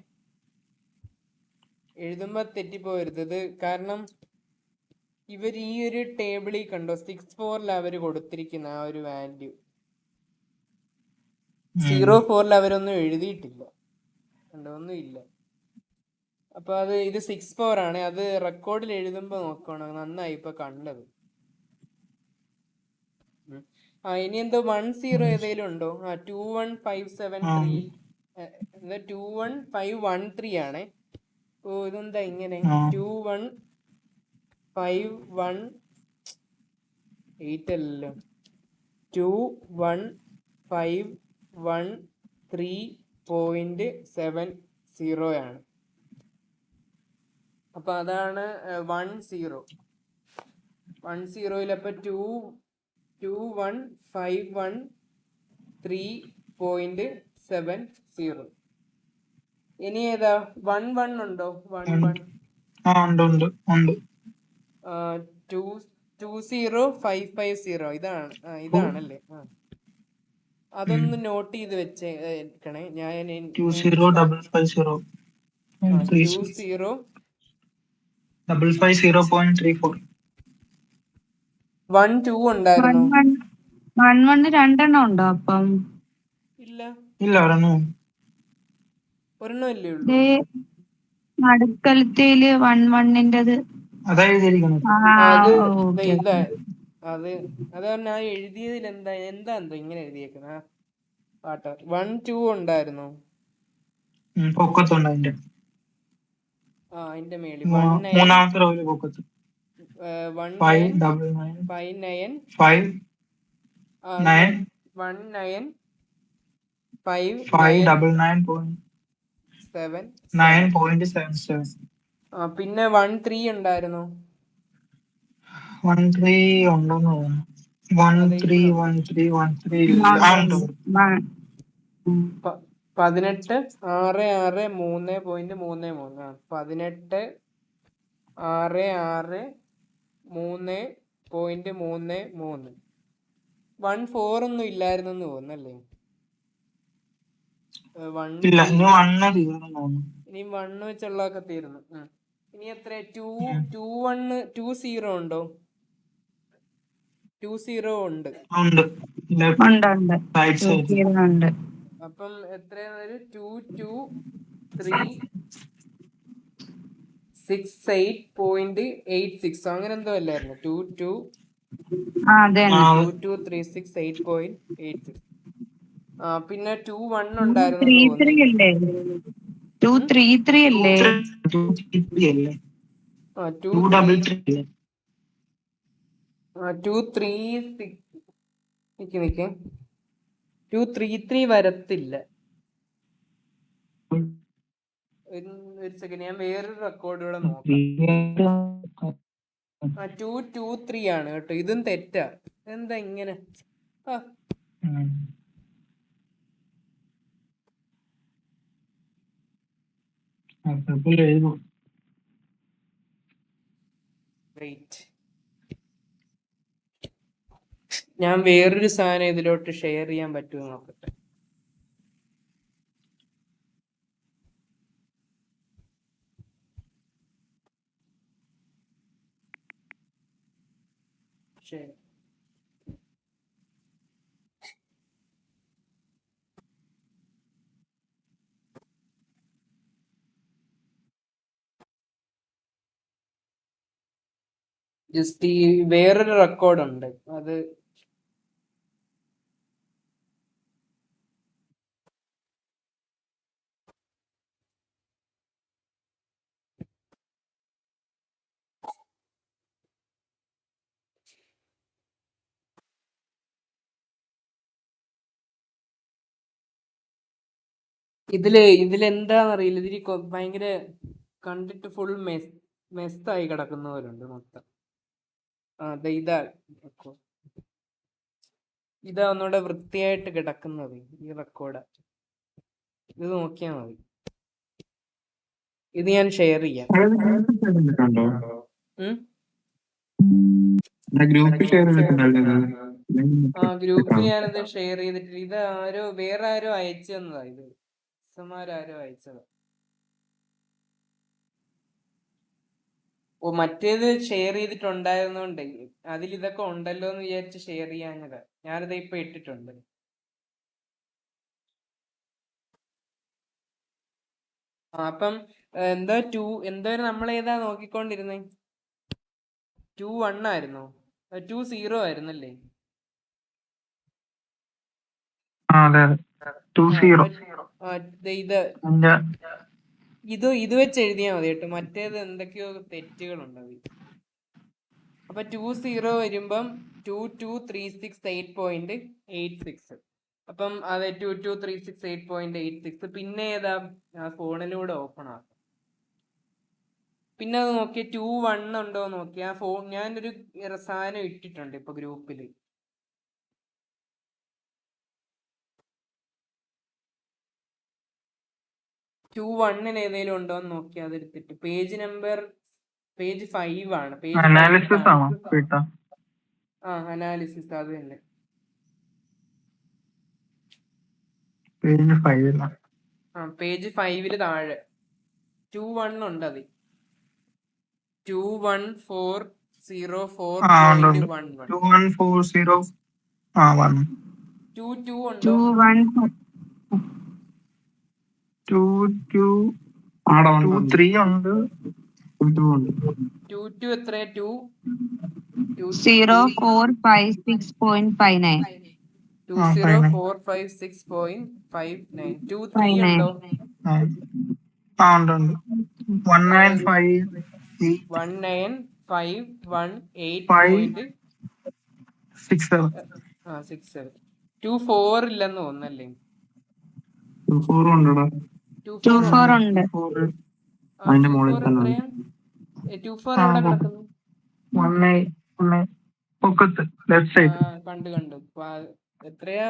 എഴുതുമ്പോ തെറ്റിപ്പോരുത്. ഇത് കാരണം ഇവർ ഈ ഒരു ടേബിളിൽ കണ്ടോ, 64 അവര് കൊടുത്തിരിക്കുന്ന ആ ഒരു വാല്യൂ. 04 അവരൊന്നും എഴുതിയിട്ടില്ല. കണ്ടോ? ഒന്നും ഇല്ല. അപ്പൊ ഇത് 64 ആണ്. അത് റെക്കോർഡിൽ എഴുതുമ്പോ നോക്കണം. നന്നായി ഇപ്പൊ കണ്ടത്. ഇനി എന്തോ 10 ഏതെങ്കിലും ഉണ്ടോ? 21573 21513 ആണേ. ഓ, ഇതെന്താ ഇങ്ങനെ? 21518 അല്ലല്ലോ. 21513.70 ആണ്. അപ്പൊ അതാണ് 10 അപ്പൊ 21513.70. ഇനി ഏതാ? 11 ഉണ്ടോ? 11 ഉണ്ട്. 20550 ഇതാണല്ലേ? അതൊന്ന് നോട്ട് ചെയ്ത് വെച്ചേക്കണേ. ഞാൻ 20550 550.34 12 ഉണ്ടായിരുന്നു. 11 രണ്ടെണ്ണം ഉണ്ടോ? അപ്പം ഇല്ല, ഒരെണ്ണം ഇല്ലേ ഉള്ളൂ. ദേ നടുക്കലത്തേല് 11-ന്റെത്. അതായത് ഇതാ. അത് ഞാൻ എഴുതിയതിൽ എന്താ ഇങ്ങനെ എഴുതിയേക്കുന്ന പാട്ട്. 12 ഉണ്ടായിരുന്നു. പൊക്കത്തുണ്ട്. അതിന്റെ മേളിൽ മൂന്നാമത്തെ റോയില് പൊക്കത്ത് 599.77. പിന്നെ 13 ഉണ്ടായിരുന്നു. 13 ഉണ്ടോന്ന് തോന്നുന്നു. 13 18 66.3.33. 18 66.3.33. 14 ഒന്നും ഇല്ലായിരുന്നെന്ന് തോന്നുന്നല്ലേ? ഇനി 1 വെച്ചുള്ളതൊക്കെ തീർന്നു. ഇനി എത്ര? 20 ഉണ്ടോ? 20 ഉണ്ട്. അപ്പം എത്രയാ? 2238.86 അങ്ങനെ എന്തോ അല്ലായിരുന്നു? 2236.86. പിന്നെ 21 ഉണ്ടായിരുന്നു. 233 അല്ലേ? 233 വരത്തില്ല. ഒരു സെക്കൻഡ്, ഞാൻ വേറൊരു റെക്കോർഡ് ഇവിടെ നോക്കാം. 223 ആണ് കേട്ടോ. ഇതും തെറ്റാ. എന്താ ഇങ്ങനെ? വെയിറ്റ്, ഞാൻ വേറൊരു സാധനം ഇതിലോട്ട് ഷെയർ ചെയ്യാൻ പറ്റുമോ നോക്കട്ടെ. ശരി, ജസ്റ്റ് ഈ വേറൊരു റെക്കോർഡ് ഉണ്ട്, അത് ഇതിലെന്താന്നറിയില്ല. ഇതിൽ ഭയങ്കര കണ്ടിട്ട് ഫുൾ മെസ്സായി കിടക്കുന്നവരുണ്ട് മൊത്തം. ഇതാ ഒന്നുകൂടെ വൃത്തിയായിട്ട് കിടക്കുന്നത് ഈ റെക്കോർഡ്. ഇത് നോക്കിയാ മതി. ഇത് ഞാൻ ഷെയർ ചെയ്യാം. ഗ്രൂപ്പിൽ ഞാനത് ഷെയർ ചെയ്തിട്ടില്ല. ഇത് വേറെ ആരോ അയച്ചു തന്നതാ. ഇത് ആരോ അയച്ചതാ. മറ്റേത് ഷെയർ ചെയ്തിട്ടുണ്ടായിരുന്നോണ്ട് അതിൽ ഇതൊക്കെ ഉണ്ടല്ലോ എന്ന് വിചാരിച്ച് ഷെയർ ചെയ്യാഞ്ഞതാ. ഞാനിത് ഇപ്പൊ ഇട്ടിട്ടുണ്ട്. അപ്പം എന്താ നമ്മൾ ഏതാ നോക്കിക്കൊണ്ടിരുന്നേ? 2-1 ആയിരുന്നോ? 2-0 ആയിരുന്നല്ലേ? ഇത് വെച്ച് എഴുതിയാ മതി കേട്ടോ. മറ്റേത് എന്തൊക്കെയോ തെറ്റുകളുണ്ട് അതിൽ. അപ്പൊ 2-0 വരുമ്പം 2236.8.86. അപ്പം അതെ, 2236.8.86. പിന്നെ ഏതാ? ഫോണിലൂടെ ഓപ്പൺ ആക്കാം. പിന്നെ അത് നോക്കിയ 2-1 ഉണ്ടോ നോക്കി. ഞാനൊരു സാധനം ഇട്ടിട്ടുണ്ട് ഇപ്പൊ ഗ്രൂപ്പില്. ടു 1 ഏതെങ്കിലും ഉണ്ടോന്ന് നോക്കി അതെടുത്തിട്ട്. പേജ് 5 ആണ്. അനാലിസിസ് ആണോ? അനാലിസിസ്, അത് തന്നെ. പേജ് 5 താഴെ 2-1 ഉണ്ട്. അത് 21404.11. 22 ഉണ്ടോ? 23 ഉണ്ട്. 22 എത്ര? 0456.59. 20456.59. 23 ഉണ്ടോ? 1951.8.67. 24 ഇല്ലെന്ന് തോന്നല്ലേ? 24 ഉണ്ട്. 24 എത്രയാ? 24 എവിടെ കിടക്കുന്നു? കണ്ടു. എത്രയാ?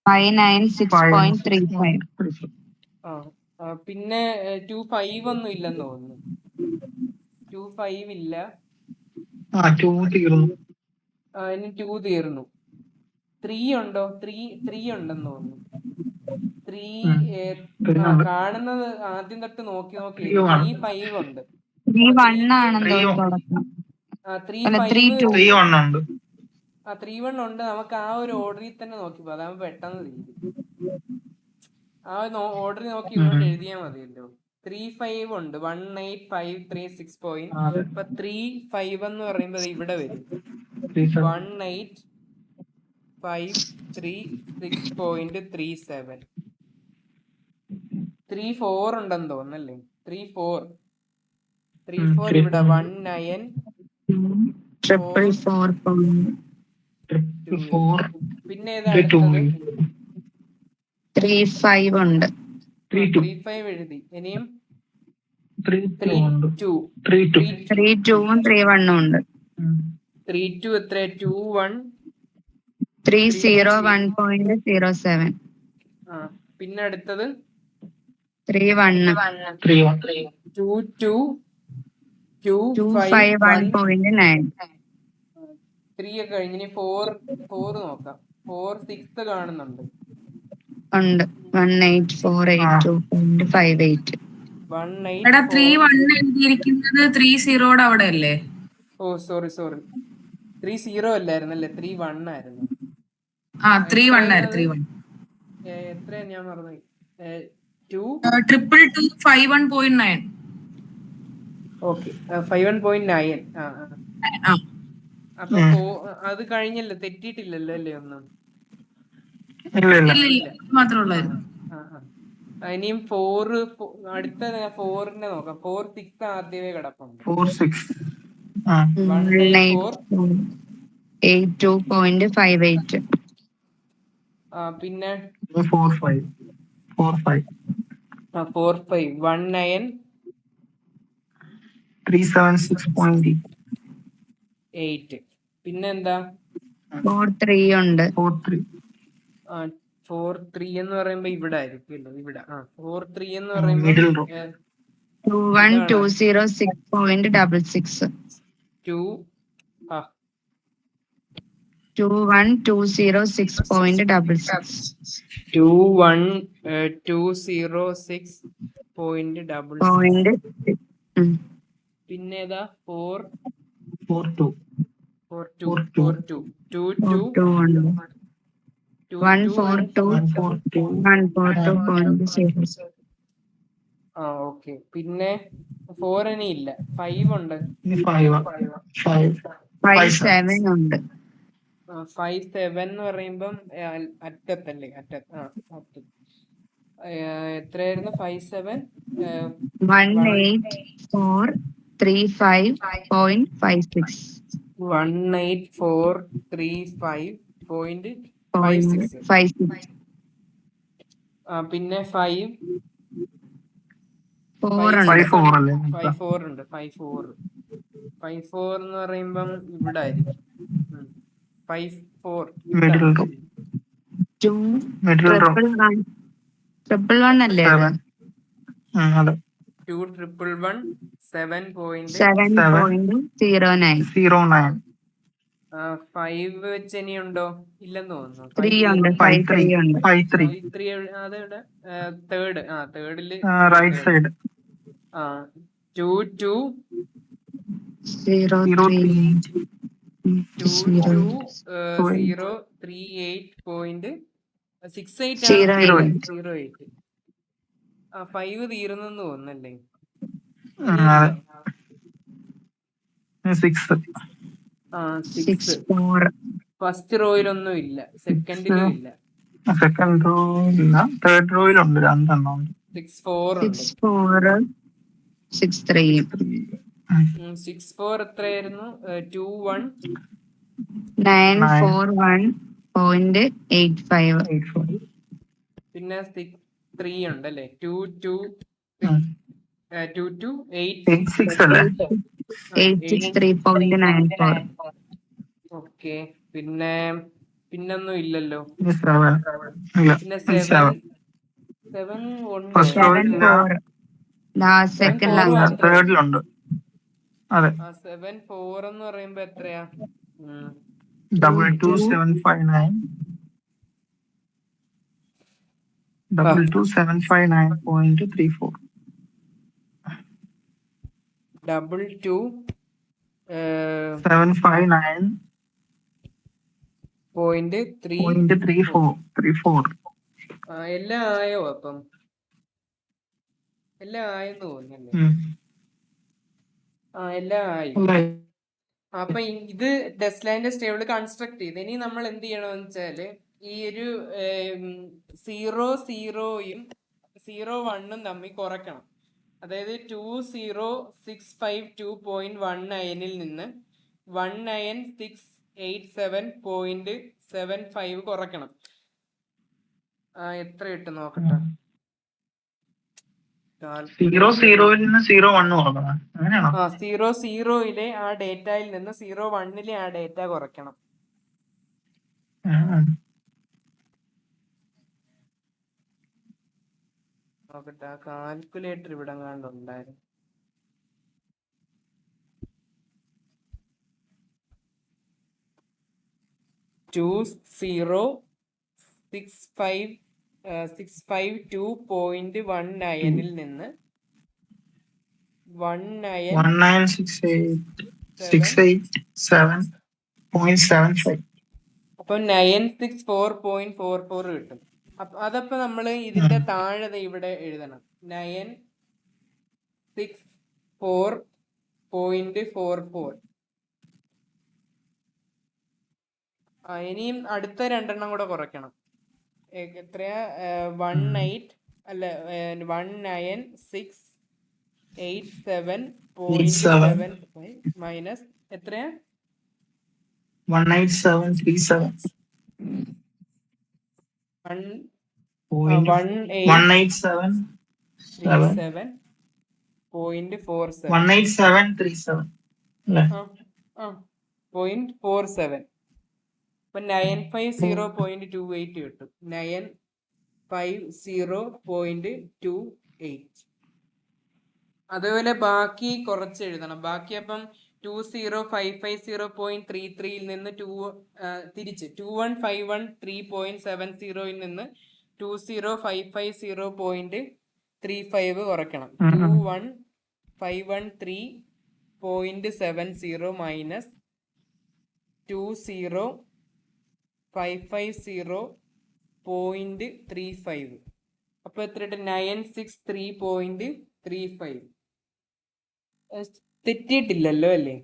596.35. പിന്നെ 25 ഒന്നും ഇല്ലെന്ന് തോന്നുന്നു. 25 ഇല്ല. 2 തീർന്നു. 2 തീർന്നു. 3 ഉണ്ടോ? 3 ഉണ്ടെന്ന് തോന്നുന്നു. 3 കാണുന്നത് ആദ്യം തൊട്ട് നോക്കി 3-5 ഉണ്ട്. 3-1 ഉണ്ട്. നമുക്ക് ആ ഒരു ഓർഡറിൽ തന്നെ നോക്കി പോ. അതാകുമ്പോ പെട്ടെന്ന് തീരും. ആ ഓർഡർ നോക്കി ഇങ്ങോട്ട് എഴുതിയാൽ മതിയല്ലോ. 3-5 ഉണ്ട്. 18,536. ഇപ്പൊ 3-5 എന്ന് പറയുമ്പോൾ ഇവിടെ വരും 18,536.37. 3-4 ഉണ്ടെന്ന് തോന്നല്ലേ? 3-4 ഇവിടെ 19,442. പിന്നെ ഏതാ അടുത്തത്? 3.5 ഉണ്ട്. 3.5 എഴുതി. ഇനിയും 3.2 ഉണ്ട്. 3.2 3.2 3.2 3.1 ഉണ്ട്. 3.2 എത്ര? 2.1 301.07. ആ പിന്നെ അടുത്തത് 3.1 2.2 251.9 3 ഒക്കെ കഴിഞ്ഞ് ഇനി 4 നോക്കാം. 4 കാണുന്നുണ്ട്. ഉണ്ട്. 18482.58. 184. എഴുതിയിരിക്കുന്നത് 30 അവിടെ അല്ലേ? ഓ സോറി 30 അല്ലായിരുന്നല്ലേ, 31 ആയിരുന്നു. 3.1 എത്രയാ ഞാൻ മറന്നു. 22251.9. ഓക്കെ 51.9. അപ്പൊ അത് കഴിഞ്ഞല്ലോ, തെറ്റിയിട്ടില്ലല്ലോ അല്ലേ ഒന്നും? ഇല്ല. മാത്രമുള്ളായിരുന്നു. ഇനിയും 4 അടുത്ത 4നെ നോക്കാം. 4.6 ആദ്യമേ കിടപ്പുണ്ട്. 4.6 182.58. പിന്നെ 4.5 4.5 19 376.8. പിന്നെ എന്താ? 4.3 ഉണ്ട്. 4.3 എന്ന് പറയുമ്പോ ഇവിടെ ആയിരിക്കുമല്ലോ. ഇവിടെ 4.3 എന്ന് മിഡിൽ പറയുമ്പോ റോ. 2126.66. 2126.66. 2126.66. പിന്നെ ഏതാ? 4.2 142.06. ഓക്കെ. പിന്നെ 4 ഇനി ഇല്ല. 5 ഉണ്ട്. 5.7 ഉണ്ട്. 5.7 എന്ന് പറയുമ്പം അറ്റത്തല്ലേ? എത്രയായിരുന്നു? 5.7 18435.56. 18435.56. പിന്നെ 5 4 ഉണ്ട്. 5.4 ഉണ്ട്. 5.4 എന്ന് പറയുമ്പം ഇവിടെ ആയിരിക്കും. 5.4 മിഡിൽ റോ. 2.111 അല്ലേ അത്? 2.111 7.09. 5 വെച്ച് ഇനിയുണ്ടോ? ഇല്ലെന്ന് തോന്നുന്നു. 3 ഉണ്ട്. 5.3 ഉണ്ട്. 5.3 അതെവിടെ? തേർഡില് റൈറ്റ് സൈഡ് 22.038.68. 5 തീർന്നെന്ന് തോന്നുന്നല്ലേ? 6 ഫസ്റ്റ് റോയിലൊന്നും ഇല്ല, സെക്കൻഡിലും ഇല്ല. സെക്കൻഡ് റോ ഇല്ല, തേർഡ് റോയിലുണ്ട് 2 ഉണ്ട്. 6.4 6.3 6.4 എത്രയായിരുന്നു? 941.85. പിന്നെ 6.3 ഉണ്ടല്ലേ? 863.94. ഓക്കെ. പിന്നൊന്നും ഇല്ലല്ലോ. പിന്നെ 7 ഉണ്ടോ? തേർഡിലുണ്ട്. അതെ. 7.4 എന്ന് പറയുമ്പോ എത്രയാ? 22759. 22759.34. 22759.34. എല്ലാം ആയോ? അപ്പം എല്ലാം ആയെന്ന് തോന്നുന്നല്ലേ? എല്ലാം ആയി. അപ്പൊ ഇത് ഡെസ്ലൈൻ്റെ സ്റ്റേബിൾ കൺസ്ട്രക്ട് ചെയ്ത് ഇനി നമ്മൾ എന്ത് ചെയ്യണമെന്ന് വെച്ചാല് ഈ ഒരു 0.0യും 0.1 തമ്മിൽ കുറയ്ക്കണം. അതായത് 20652.19 നിന്ന് 19687.75 കുറയ്ക്കണം. എത്ര കിട്ടും നോക്കട്ടെ. 0 നിന്ന് 01 കൊടുക്കണം, അങ്ങനെയാണോ? 00 ആ ഡേറ്റയിൽ നിന്ന് 01 ആ ഡേറ്റ കുറയ്ക്കണം. നോക്കട്ടെ, ആ കാൽക്കുലേറ്റർ ഇവിടെ കണ്ടുണ്ടായിരുന്നു. ടു 652.19 നിന്ന് 1968.687.75. അപ്പൊ 964.44 കിട്ടും. അതപ്പോ നമ്മള് ഇതിന്റെ താഴെ ഇവിടെ എഴുതണം 964.44. ഇനിയും അടുത്ത 2 കൂടെ കുറയ്ക്കണം. എത്രയാ? 19,687.75 മൈനസ് എത്രയാ? 187.37. അപ്പൊ 950.28 കിട്ടും. 950.28. അതേപോലെ ബാക്കി കുറച്ച് എഴുതണം. ബാക്കി അപ്പം 20,550.33 നിന്ന് തിരിച്ച് 21,513.70 നിന്ന് 20,550.35 കുറയ്ക്കണം. 21,513.70 മൈനസ് 20,550.35. അപ്പൊ എത്ര? 963.35. തെറ്റിയിട്ടില്ലല്ലോ അല്ലേ?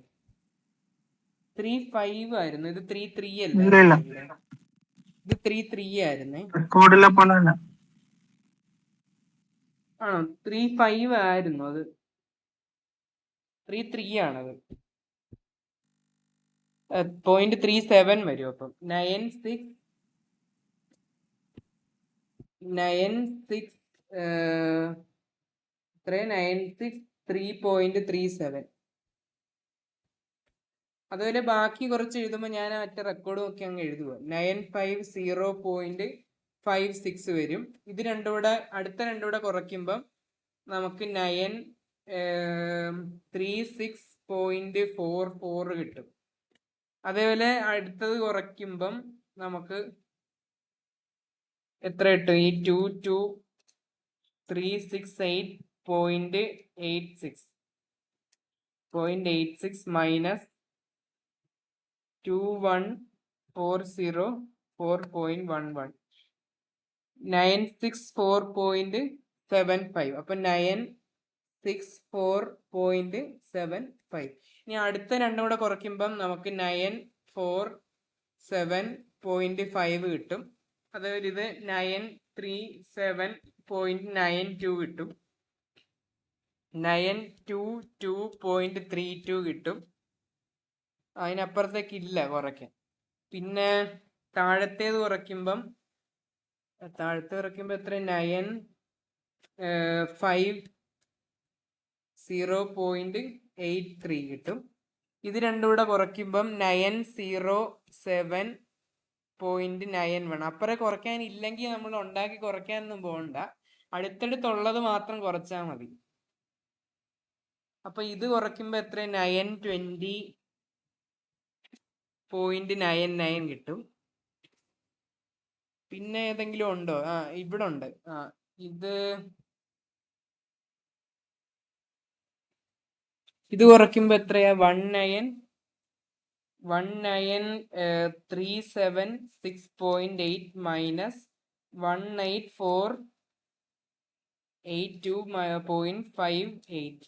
35 ആയിരുന്നു. ഇത് 33 അല്ലേ? ഇത് 33 ആയിരുന്നേ. ആണോ? 35 ആയിരുന്നു. അത് 33 ആണത്. 0.37 വരും. അപ്പം 963.37. അതുപോലെ ബാക്കി കുറച്ച് എഴുതുമ്പോൾ ഞാൻ മറ്റേ റെക്കോർഡ് നോക്കി അങ്ങ് എഴുതുക. 950.56 വരും. ഇത് അടുത്ത 2 കൂടെ കുറയ്ക്കുമ്പം നമുക്ക് 936.44 കിട്ടും. അതേപോലെ അടുത്തത് കുറയ്ക്കുമ്പം നമുക്ക് എത്ര കിട്ടും? ഈ 22,368.86 മൈനസ് 21,404.11 964.75. അപ്പൊ 964.75. ഇനി അടുത്ത 2 കൂടെ കുറയ്ക്കുമ്പം നമുക്ക് 947.5 കിട്ടും. അതായത് ഇത് 937.92 കിട്ടും. 922.32 കിട്ടും. അതിനപ്പുറത്തേക്ക് ഇല്ല കുറയ്ക്കാൻ. പിന്നെ താഴത്തേത് കുറയ്ക്കുമ്പം എത്ര? 950.83 കിട്ടും. ഇത് 2 കൂടെ കുറയ്ക്കുമ്പം 907.91. അപ്പുറം കുറയ്ക്കാൻ ഇല്ലെങ്കിൽ നമ്മൾ ഉണ്ടാക്കി കുറയ്ക്കാനൊന്നും പോകണ്ട. അടുത്തടുത്തുള്ളത് മാത്രം കുറച്ചാൽ മതി. അപ്പൊ ഇത് കുറയ്ക്കുമ്പോ എത്ര? 920.99 കിട്ടും. പിന്നെ ഏതെങ്കിലും ഉണ്ടോ? ഇവിടെ ഉണ്ട്. ഇത് കുറയ്ക്കുമ്പോ എത്രയാ? 1937.6.8 മൈനസ് 18482.58.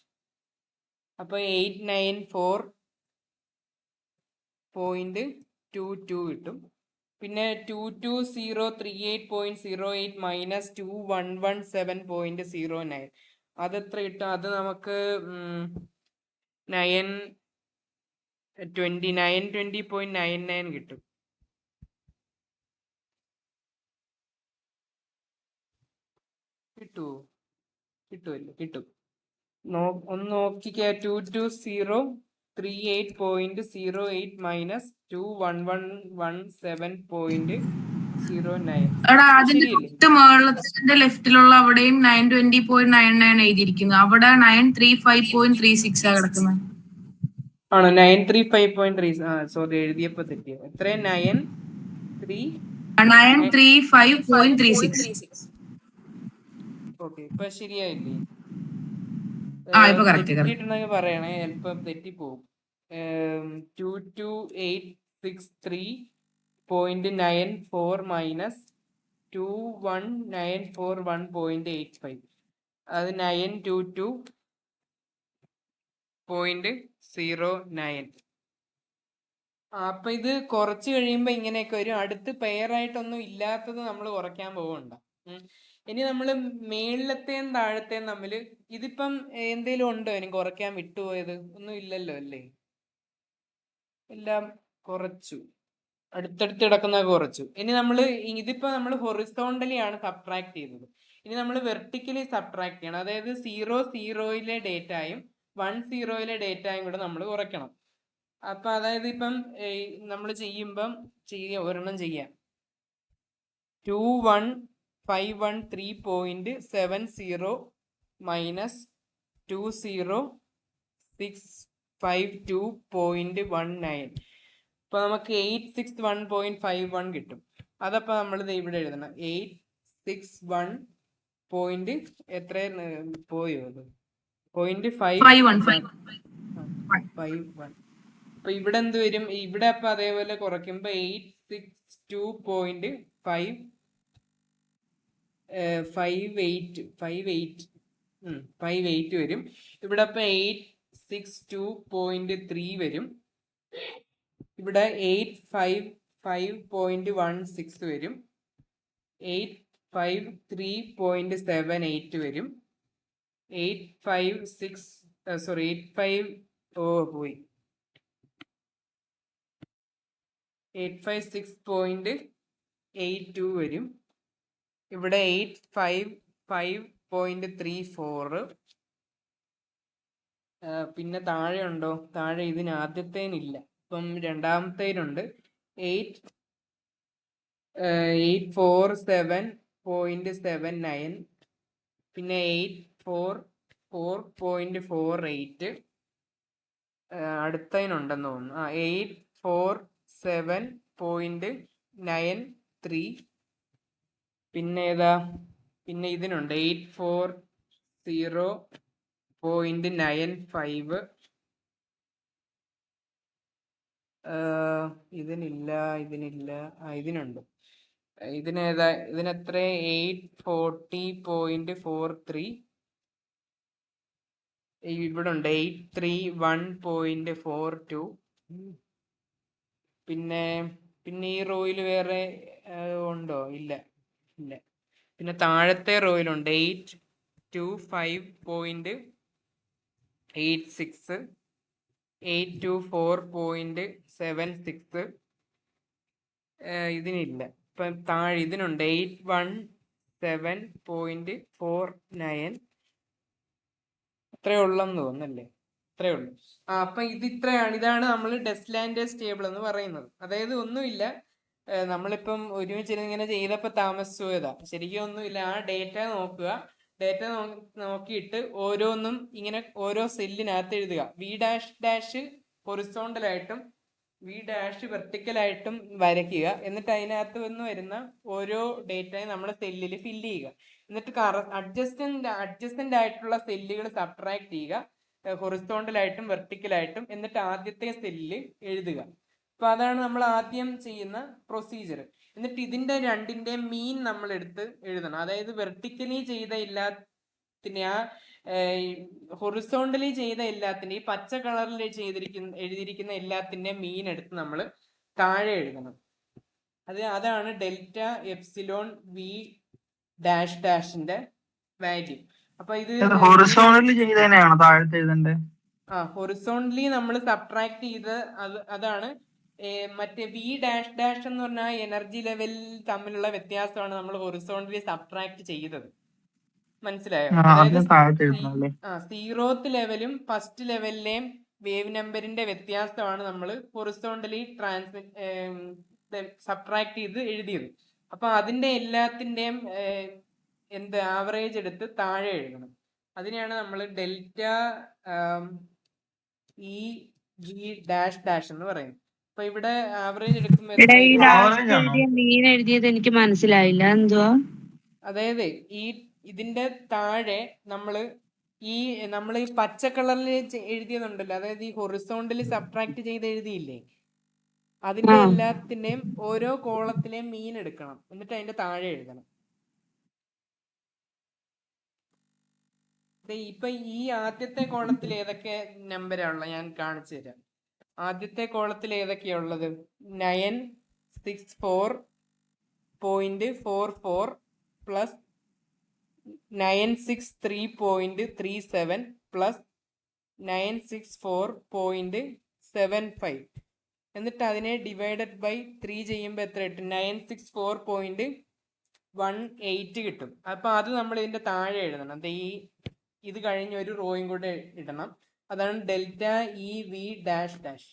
അപ്പൊ 894.22 കിട്ടും. പിന്നെ 22038.08 മൈനസ് 2117.09 അതെത്ര കിട്ടും? അത് നമുക്ക് 920.99 കിട്ടും. കിട്ടുമോ? കിട്ടുമല്ലോ, കിട്ടും. ഒന്ന് നോക്കിക്കേ. 22038.08 മൈനസ് 2117.09. എടാ അതിന്റെ ശരിയല്ലേ? തൊട്ട് മുകളിലത്തെ ലെഫ്റ്റിലുള്ള അവിടെയും 920.99 എഴുതിയിരിക്കുന്നു. അവിടെ 935.36 ആ കിടക്കുന്നത്. ആണോ? 935.3. സോറി, എഴുതിയപ്പോ തെറ്റിയോ? എത്രയും 935.36. ഓക്കെ, ഇപ്പൊ ശരിയായില്ലേ? ഇപ്പൊ കറക്റ്റ്. തെറ്റിയിട്ടുണ്ടെങ്കിൽ പറയണേ, ചിലപ്പോ തെറ്റിപ്പോവും. 22863.94 മൈനസ് 21941.85. അത് 922.09. അപ്പൊ ഇത് കുറച്ച് കഴിയുമ്പോ ഇങ്ങനെയൊക്കെ വരും. അടുത്ത് പെയറായിട്ടൊന്നും ഇല്ലാത്തത് നമ്മൾ കുറയ്ക്കാൻ പോകണ്ട. ഇനി നമ്മൾ മേളിലത്തെയും താഴത്തെയും തമ്മിൽ ഇതിപ്പം എന്തേലും ഉണ്ടോ ഇനി കുറയ്ക്കാൻ വിട്ടുപോയത്? ഒന്നും ഇല്ലല്ലോ അല്ലേ? എല്ലാം കുറച്ചു, അടുത്തടുത്ത് കിടക്കുന്ന കുറച്ചു. ഇനി നമ്മൾ ഇതിപ്പോ നമ്മൾ ഹൊറിസോണ്ടലി ആണ് സബ്ട്രാക്ട് ചെയ്തത്. ഇനി നമ്മൾ വെർട്ടിക്കലി സബ്ട്രാക്ട് ചെയ്യണം. അതായത് 0 ഡേറ്റായും 1 ഡേറ്റായും കൂടെ നമ്മൾ കുറയ്ക്കണം. അപ്പൊ അതായത് ഇപ്പം നമ്മൾ ചെയ്യുമ്പം ഒരെണ്ണം ചെയ്യാം. 21513.70 മൈനസ് 20652.19. അപ്പൊ നമുക്ക് 861.51 കിട്ടും. അതപ്പോ നമ്മൾ ഇവിടെ എഴുതണം. 861 പോയിന്റ് എത്ര പോയോ? അത് 0.51. അപ്പൊ ഇവിടെ എന്ത് വരും? ഇവിടെ അപ്പൊ അതേപോലെ കുറയ്ക്കുമ്പോ 862.58 വരും. ഇവിടെ അപ്പൊ 862.3 വരും. ഇവിടെ 855.16 വരും. 853.78 വരും. 856.82 വരും. ഇവിടെ 855.34. പിന്നെ താഴെ ഉണ്ടോ? താഴെ ഇതിന് ആദ്യത്തേനില്ല, ഇപ്പം രണ്ടാമത്തേനുണ്ട്. 847.79. പിന്നെ 844.48. അടുത്തതിനുണ്ടെന്ന് തോന്നുന്നു. 847.93. പിന്നെ ഏതാ? പിന്നെ ഇതിനുണ്ട് 840.95. ഇതിനില്ല. ഇതിനുണ്ട്. ഇതിനേതാ? ഇതിനെത്ര? 840.43. ഇവിടെ ഉണ്ട് 831.42. പിന്നെ ഈ റോയിൽ വേറെ ഉണ്ടോ? ഇല്ല. പിന്നെ താഴത്തെ റോയിലുണ്ട് 825.86, 824.76. ഇതിനില്ല. ഇപ്പം താഴെ ഇതിനുണ്ട് 817.49. അത്രേ ഉള്ളെന്ന് തോന്നുന്നല്ലേ? അത്രേ ഉള്ളു. അപ്പൊ ഇതാണ് നമ്മൾ ഡെസ്ലാൻഡേഴ്സ് ടേബിൾ എന്ന് പറയുന്നത്. അതായത് ഒന്നുമില്ല, നമ്മളിപ്പം ഒരുമിച്ചിരുന്ന് ഇങ്ങനെ ചെയ്തപ്പോ താമസിച്ചു പോയതാ. ശരിക്കും ഒന്നുമില്ല. ആ ഡേറ്റ നോക്കുക. ഡേറ്റ നോക്കിയിട്ട് ഓരോന്നും ഇങ്ങനെ ഓരോ സെല്ലിനകത്ത് എഴുതുക. V'' ഹൊറിസോണ്ടലായിട്ടും V' വെർട്ടിക്കലായിട്ടും വരയ്ക്കുക. എന്നിട്ട് അതിനകത്ത് നിന്ന് വരുന്ന ഓരോ ഡേറ്റയും നമ്മുടെ സെല്ലിൽ ഫില്ല് ചെയ്യുക. എന്നിട്ട് അഡ്ജസ്റ്റന്റ് ആയിട്ടുള്ള സെല്ലുകൾ സബ്ട്രാക്ട് ചെയ്യുക, ഹൊറിസോണ്ടലായിട്ടും വെർട്ടിക്കലായിട്ടും. എന്നിട്ട് ആദ്യത്തെ സെല്ലിൽ എഴുതുക. അപ്പൊ അതാണ് നമ്മൾ ആദ്യം ചെയ്യുന്ന പ്രൊസീജിയർ. എന്നിട്ട് ഇതിന്റെ രണ്ടിന്റെ മീൻ നമ്മൾ എടുത്ത് എഴുതണം. അതായത് വെർട്ടിക്കലി ചെയ്ത എല്ലാത്തിനെ, ഹൊറിസോണ്ടലി ചെയ്ത എല്ലാത്തിന്റെ, ഈ പച്ച കളറിൽ എഴുതിയിരിക്കുന്ന എല്ലാത്തിന്റെ മീൻ എടുത്ത് നമ്മൾ താഴെ എഴുതണം. അതാണ് ഡെൽറ്റ എപ്സിലോൺ V''ന്റെ വാല്യൂ. അപ്പൊ ഇത് ഹൊറിസോണ്ടലി ചെയ്തതിനെയാണോ താഴത്തെ എഴുതണ്ടേ? ഹൊറിസോണ്ടലി നമ്മൾ സബ്ട്രാക്ട് ചെയ്ത് അതാണ് മറ്റേ V'' എന്ന് പറഞ്ഞാൽ എനർജി ലെവൽ തമ്മിലുള്ള വ്യത്യാസമാണ് നമ്മൾ ഹൊറിസോണ്ടലി സബ്ട്രാക്ട് ചെയ്തത്. മനസ്സിലായോ? ആ അതായത് അതിന് താഴത്ത് എഴുതണല്ലേ? 0th ലെവലും ഫസ്റ്റ് ലെവലിലെയും വേവ് നമ്പറിന്റെ വ്യത്യാസമാണ് നമ്മൾ ഹൊറിസോണ്ടലി സബ്ട്രാക്ട് ചെയ്ത് എഴുതിയത്. അപ്പൊ അതിന്റെ എല്ലാത്തിന്റെയും എന്ത് ആവറേജ് എടുത്ത് താഴെ എഴുതണം. അതിനെയാണ് നമ്മൾ delta E G dash dash എന്ന് പറയുന്നത്. അപ്പൊ ഇവിടെ ആവറേജ് എടുക്കുമ്പോൾ എടാ ഈ എത്രയായിരിക്കും? ലാസ്റ്റ് എഴുതിയ മീൻ എഴുതിയത് എനിക്ക് മനസ്സിലായില്ല, എന്തുവാ? അതായത് ഇതിന്റെ താഴെ നമ്മള് നമ്മൾ ഈ പച്ച കളറിൽ എഴുതിയതുണ്ടല്ലോ, അതായത് ഈ ഹൊറിസോണ്ടലി സബ്ട്രാക്ട് ചെയ്ത് എഴുതിയില്ലേ, അതിന്റെ എല്ലാത്തിന്റെയും ഓരോ കോളത്തിലെയും മീൻ എടുക്കണം, എന്നിട്ട് അതിന്റെ താഴെ എഴുതണം. ഇപ്പൊ ഈ ആദ്യത്തെ കോളത്തിൽ ഏതൊക്കെ നമ്പറാണുള്ളത് ഞാൻ കാണിച്ചു തരാം. ആദ്യത്തെ കോളത്തിൽ ഏതൊക്കെയാ ഉള്ളത്? 964.44 പ്ലസ് 963.37 പ്ലസ് 964.75 എന്നിട്ട് അതിനെ ഡിവൈഡഡ് ബൈ 3 ചെയ്യുമ്പോൾ എത്ര കിട്ടും? 964.18 കിട്ടും. അപ്പൊ അത് നമ്മൾ ഇതിന്റെ താഴെ എഴുതണം. ഇത് കഴിഞ്ഞ് ഒരു റോയും കൂടെ ഇടണം. അതാണ് delta E V dash dash.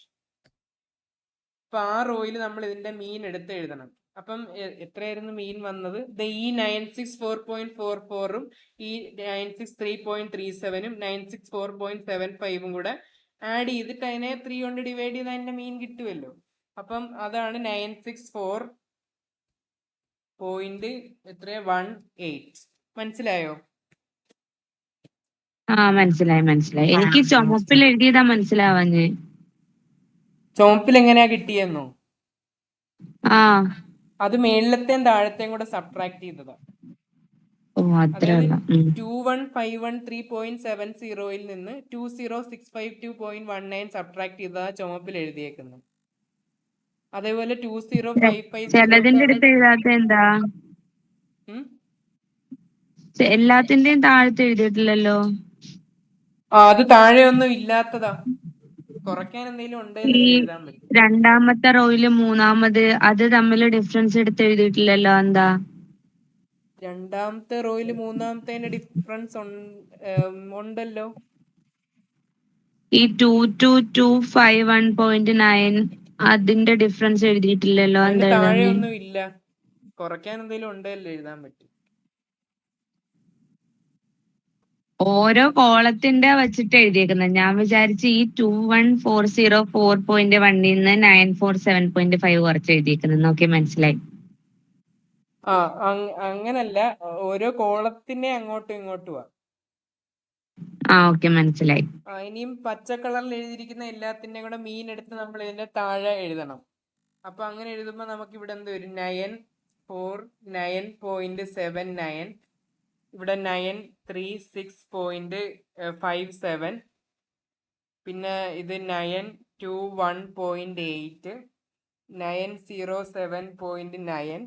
അപ്പൊ ആ റോയിൽ നമ്മൾ ഇതിന്റെ മീൻ എടുത്ത് എഴുതണം. അപ്പം എത്രയായിരുന്നു മീൻ വന്നത്? ഈ 964.44ഉം ഈ 963.37ഉം 964.75ഉം കൂടെ ആഡ് ചെയ്തിട്ട് അതിനെ 3 കൊണ്ട് ഡിവൈഡ് ചെയ്ത് അതിന്റെ മീൻ കിട്ടുമല്ലോ. അപ്പം അതാണ് 964.18. മനസ്സിലായോ? മനസ്സിലായി. എനിക്ക് ചുമപ്പിൽ എഴുതിയതാ മനസ്സിലാവാഞ്ഞ്. ചുമപ്പിൽ എങ്ങനെയാ കിട്ടിയെന്നോ? അത് മേളിലത്തെയും താഴത്തെയും കൂടെ സബ്ട്രാക്ട് ചെയ്തതാ. അതായത് 2151.3.70ൽ നിന്ന് 20652.19 സബ്ട്രാക്ട് ചെയ്തതാ ചുമപ്പിൽ എഴുതിയേക്കുന്നത്. അതേപോലെ 2055 എല്ലാത്തിന്റെയും താഴത്ത് എഴുതിയിട്ടില്ലല്ലോ. അത് താഴെ ഒന്നും ഇല്ലാത്തതാ. കുറയ്ക്കാൻ എന്തെങ്കിലും ഉണ്ടെങ്കിൽ എഴുതാൻ പറ്റും. രണ്ടാമത്തെ റോയില് മൂന്നാമത് അത് തമ്മിൽ ഡിഫറൻസ് എടുത്ത് എഴുതിയിട്ടില്ലല്ലോ, എന്താ? രണ്ടാമത്തെ റോയില് മൂന്നാമത്തെ ഡിഫറൻസ് ഉണ്ടല്ലോ. ഈ 2251.9 അതിന്റെ ഡിഫറൻസ് എഴുതിയിട്ടില്ലല്ലോ, എന്താ? താഴെ ഒന്നും ഇല്ല. കുറയ്ക്കാൻ എന്തെങ്കിലും ഉണ്ടല്ലോ എഴുതാൻ പറ്റും. ഓരോ കോളത്തിന്റെ വെച്ചിട്ട് എഴുതിയേക്കുന്നത്. ഞാൻ വിചാരിച്ച് ഈ 21404.1 നിന്ന് 947.5 കുറച്ച് എഴുതിയേക്കുന്നത്. നോക്കി മനസ്സിലായി. അങ്ങനല്ല, ഓരോ കോളത്തിനെ അങ്ങോട്ടും ഇങ്ങോട്ടും. ഓക്കെ, മനസ്സിലായി. ഇനിയും പച്ച കളറിൽ എഴുതിയിരിക്കുന്ന എല്ലാത്തിന്റെയും കൂടെ മീൻ എടുത്ത് നമ്മൾ ഇതിന്റെ താഴെ എഴുതണം. അപ്പൊ അങ്ങനെ എഴുതുമ്പോ നമുക്ക് ഇവിടെ എന്ത് വരും? 949.79, ഇവിടെ 936.57, പിന്നെ ഇത് 921.8, 907.9,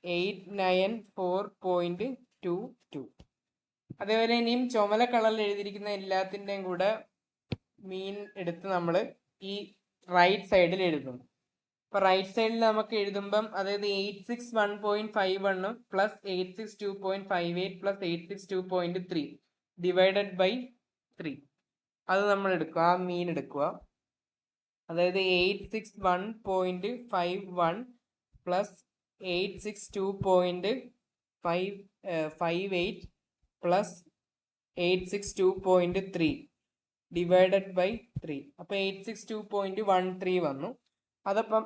894.22. അതേപോലെ ഇനിയും ചുമല കളറിൽ എഴുതിയിരിക്കുന്ന എല്ലാത്തിൻ്റെയും കൂടെ മീൻ എടുത്ത് നമ്മൾ ഈ റൈറ്റ് സൈഡിൽ എഴുതും. അപ്പൊ റൈറ്റ് സൈഡിൽ നമുക്ക് എഴുതുമ്പം അതായത് 861.51 പ്ലസ് 862.58 പ്ലസ് 862.3 ഡിവൈഡഡ് ബൈ 3 അത് നമ്മൾ എടുക്കുക, ആ മീൻ എടുക്കുക. അതായത് 861.51 പ്ലസ് 862.58 പ്ലസ് 862.3 ഡിവൈഡഡ് ബൈ 3. അപ്പൊ 862.13 വന്നു. അതപ്പം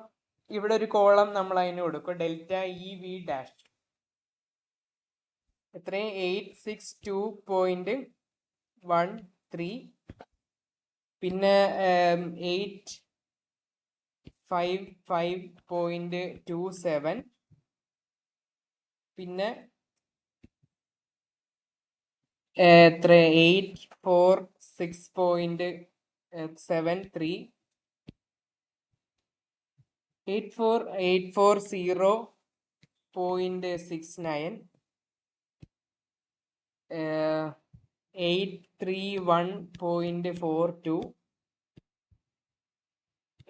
ഇവിടെ ഒരു കോളം നമ്മൾ അതിന് കൊടുക്കും, ഡെൽറ്റ ഇ വി ഡാഷ്. എത്രയും 862.13, പിന്നെ 855.27, പിന്നെ എത്ര 846.73, 840.69, 831.42,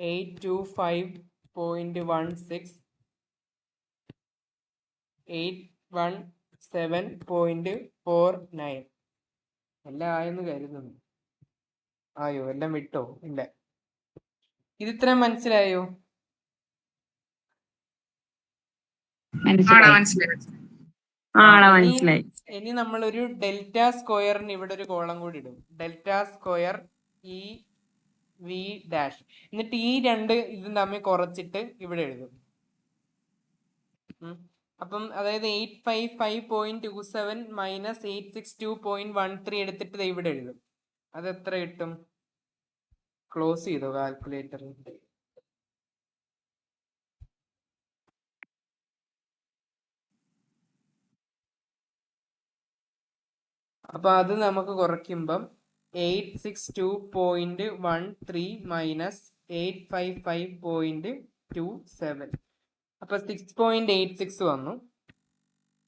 825.16, 7.49. എല്ലാം ആയെന്ന് കരുതുന്നു. ആയോ? എല്ലാം വിട്ടോ? ഇല്ല. ഇത് ഇത്രയും മനസ്സിലായോ? മനസ്സിലായി. മനസ്സിലായി. ഇനി നമ്മളൊരു ഡെൽറ്റ സ്ക്വയറിന് ഇവിടെ ഒരു കോളം കൂടി ഇടും. Delta square E V dash. എന്നിട്ട് ഈ രണ്ട് ഇതും തമ്മിൽ കുറച്ചിട്ട് ഇവിടെ എഴുതും. അപ്പം അതായത് 855.27 മൈനസ് 862.13 എടുത്തിട്ട് ഇവിടെ എഴുതും. അത് എത്ര കിട്ടും? ക്ലോസ് ചെയ്തോ കാൽക്കുലേറ്റർ. അപ്പൊ അത് നമുക്ക് കുറയ്ക്കുമ്പം 862.13 മൈനസ് 855.27. അപ്പൊ 6.86 വന്നു.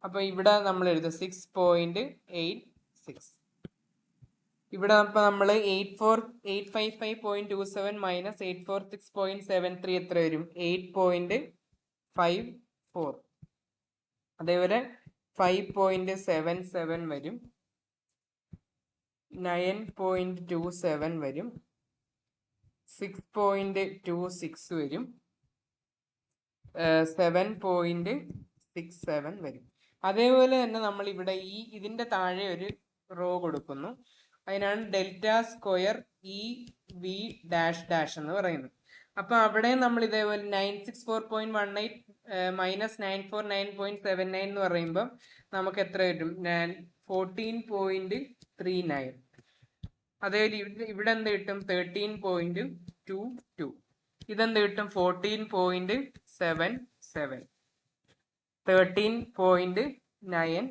അപ്പൊ ഇവിടെ നമ്മൾ എഴുതും 6.86. ഇവിടെ അപ്പൊ നമ്മൾ 855.27 മൈനസ് 846.73 എത്ര വരും? 8.54. അതേപോലെ 5.77 വരും, 9.27 വരും, 6.26 വരും, 7.67 വരും. അതേപോലെ തന്നെ നമ്മൾ ഇവിടെ ഇതിന്റെ താഴെ ഒരു റോ കൊടുക്കുന്നു. അതിനാണ് delta square E V dash dash എന്ന് പറയുന്നത്. അപ്പൊ അവിടെ നമ്മൾ ഇതേപോലെ 964.18 മൈനസ് 949.79 എന്ന് പറയുമ്പോൾ നമുക്ക് എത്ര വരും? 14.39. അതേപോലെ ഇവിടെ എന്ത് കിട്ടും? 13.22. ഇതെന്ത് കിട്ടും? 14.77. 13.9,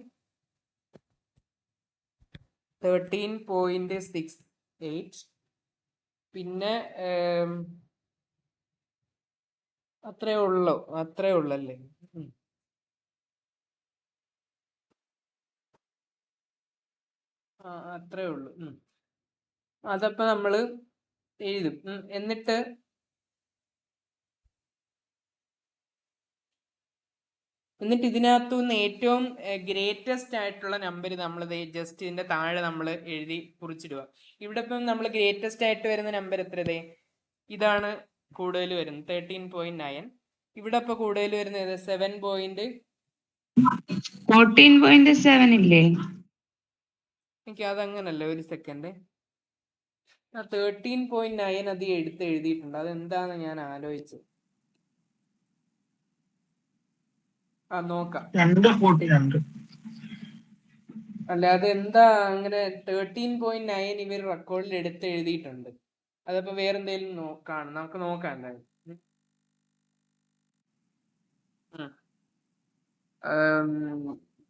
13.68. പിന്നെ അത്രേ ഉള്ളല്ലേ? അത്രേ ഉള്ളു. അതപ്പോ നമ്മള് എഴുതും. എന്നിട്ട് ഇതിനകത്തുനിന്ന് ഏറ്റവും ഗ്രേറ്റസ്റ്റ് ആയിട്ടുള്ള നമ്പർ നമ്മൾ ജസ്റ്റ് ഇതിന്റെ താഴെ നമ്മൾ എഴുതി കുറിച്ചിടുക. ഇവിടെ ഇപ്പം നമ്മൾ ഗ്രേറ്റസ്റ്റ് ആയിട്ട് വരുന്ന നമ്പർ എത്രതേ? ഇതാണ് കൂടുതൽ വരുന്നത്, 13.9. ഇവിടെ ഇപ്പൊ കൂടുതൽ വരുന്നത് 14.7 ഇല്ലേ? എനിക്ക് അതങ്ങനല്ല, ഒരു സെക്കൻഡ്. 13.9 അത് എഴുതിയിട്ടുണ്ട്. അതെന്താന്ന് ഞാൻ ആലോചിച്ചത്. നോക്കാം. അല്ലാതെ എന്താ അങ്ങനെ 13.9 ഇവർ റെക്കോർഡിൽ എഴുതിയിട്ടുണ്ട്. അതപ്പോ വേറെന്തെങ്കിലും നമുക്ക് നോക്കാം എന്തായാലും.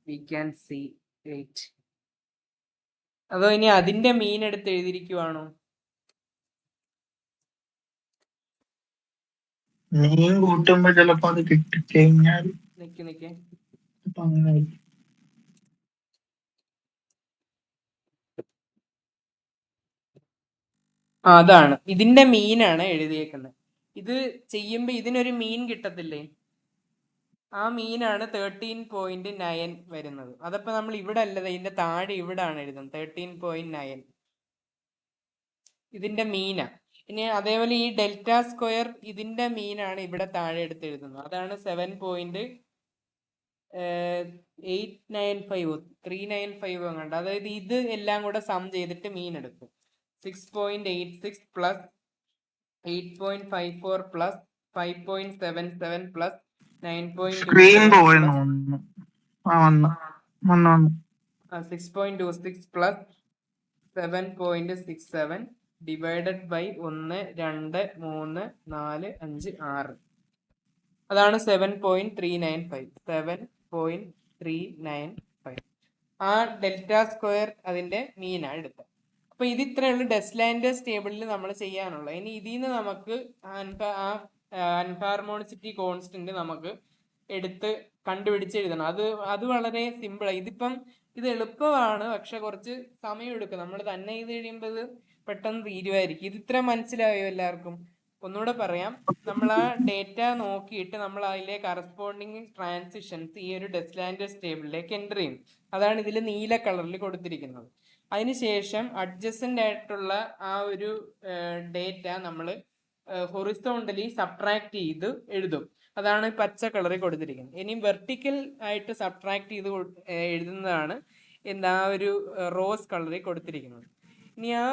We can see. Wait. അതോ ഇനി അതിന്റെ മീൻ എടുത്ത് എഴുതിയിരിക്കുവാണോ? മീൻ കൂട്ടുമ്പോ ചിലപ്പോ അത് കിട്ടിക്കഴിഞ്ഞാൽ നിക്ക് അങ്ങനെ അതാണ് ഇതിന്റെ മീനാണ് എഴുതിയേക്കുന്നത്. ഇത് ചെയ്യുമ്പോ ഇതിനൊരു മീൻ കിട്ടത്തില്ലേ? ആ മീനാണ് 13.9 വരുന്നത്. അതപ്പോ നമ്മൾ ഇവിടെ അല്ലത്, ഇതിന്റെ താഴെ ഇവിടെ ആണ് എഴുതുന്നത് 13.9. ഇതിന്റെ മീനാ. ഇനി അതേപോലെ ഈ ഡെൽറ്റ സ്ക്വയർ ഇതിന്റെ മീനാണ് ഇവിടെ താഴെ എടുത്ത് എഴുതുന്നത്. അതാണ് 7.895 395 അങ്ങോട്ട്. അതായത് ഇത് എല്ലാം കൂടെ സം ചെയ്തിട്ട് മീൻ എടുക്കും. 6.86 plus 8.54 plus 5.77 plus 9.26 plus 7.67 divided by 1, 2, 3, 4, 5, 6. അതാണ് 7.395. 7.395. ആ ഡെൽറ്റ സ്ക്വയർ അതിന്റെ മീനാണ് എടുത്തത്. അപ്പൊ ഇത് ഇത്രയുള്ള ഡെസ്ലാൻഡേഴ്സ് ടേബിളിൽ നമ്മൾ ചെയ്യാനുള്ളത്. ഇനി ഇതിൽ നിന്ന് നമുക്ക് അൻഹാർമോണിസിറ്റി കോൺസ്റ്റന്റ് നമുക്ക് എടുത്ത് കണ്ടുപിടിച്ച് എഴുതണം. അത് വളരെ സിമ്പിളാണ്. ഇത് എളുപ്പമാണ്, പക്ഷെ കുറച്ച് സമയം എടുക്കും. നമ്മൾ തന്നെ ഇത് കഴിയുമ്പോൾ ഇത് പെട്ടെന്ന് തീരുമായിരിക്കും. ഇത് ഇത്ര മനസ്സിലായോ എല്ലാവർക്കും? ഒന്നുകൂടെ പറയാം. നമ്മൾ ആ ഡേറ്റ നോക്കിയിട്ട് നമ്മൾ അതിലെ കറസ്പോണ്ടിങ് ട്രാൻസിഷൻസ് ഈ ഒരു ഡെസ്ലാൻഡേഴ്സ് ടേബിളിലേക്ക് എൻ്റർ ചെയ്യും. അതാണ് ഇതിൽ നീല കളറിൽ കൊടുത്തിരിക്കുന്നത്. അതിനുശേഷം അഡ്ജസൻ്റ് ആയിട്ടുള്ള ആ ഒരു ഡേറ്റ നമ്മൾ ഹൊറിസോണ്ടലി സബ്ട്രാക്ട് ചെയ്ത് എഴുതും. അതാണ് പച്ച കളറിൽ കൊടുത്തിരിക്കുന്നത്. ഇനി വെർട്ടിക്കൽ ആയിട്ട് സബ്ട്രാക്ട് ചെയ്ത് എഴുതുന്നതാണ് എന്താ ഒരു റോസ് കളറിൽ കൊടുത്തിരിക്കുന്നത്. ഇനി ആ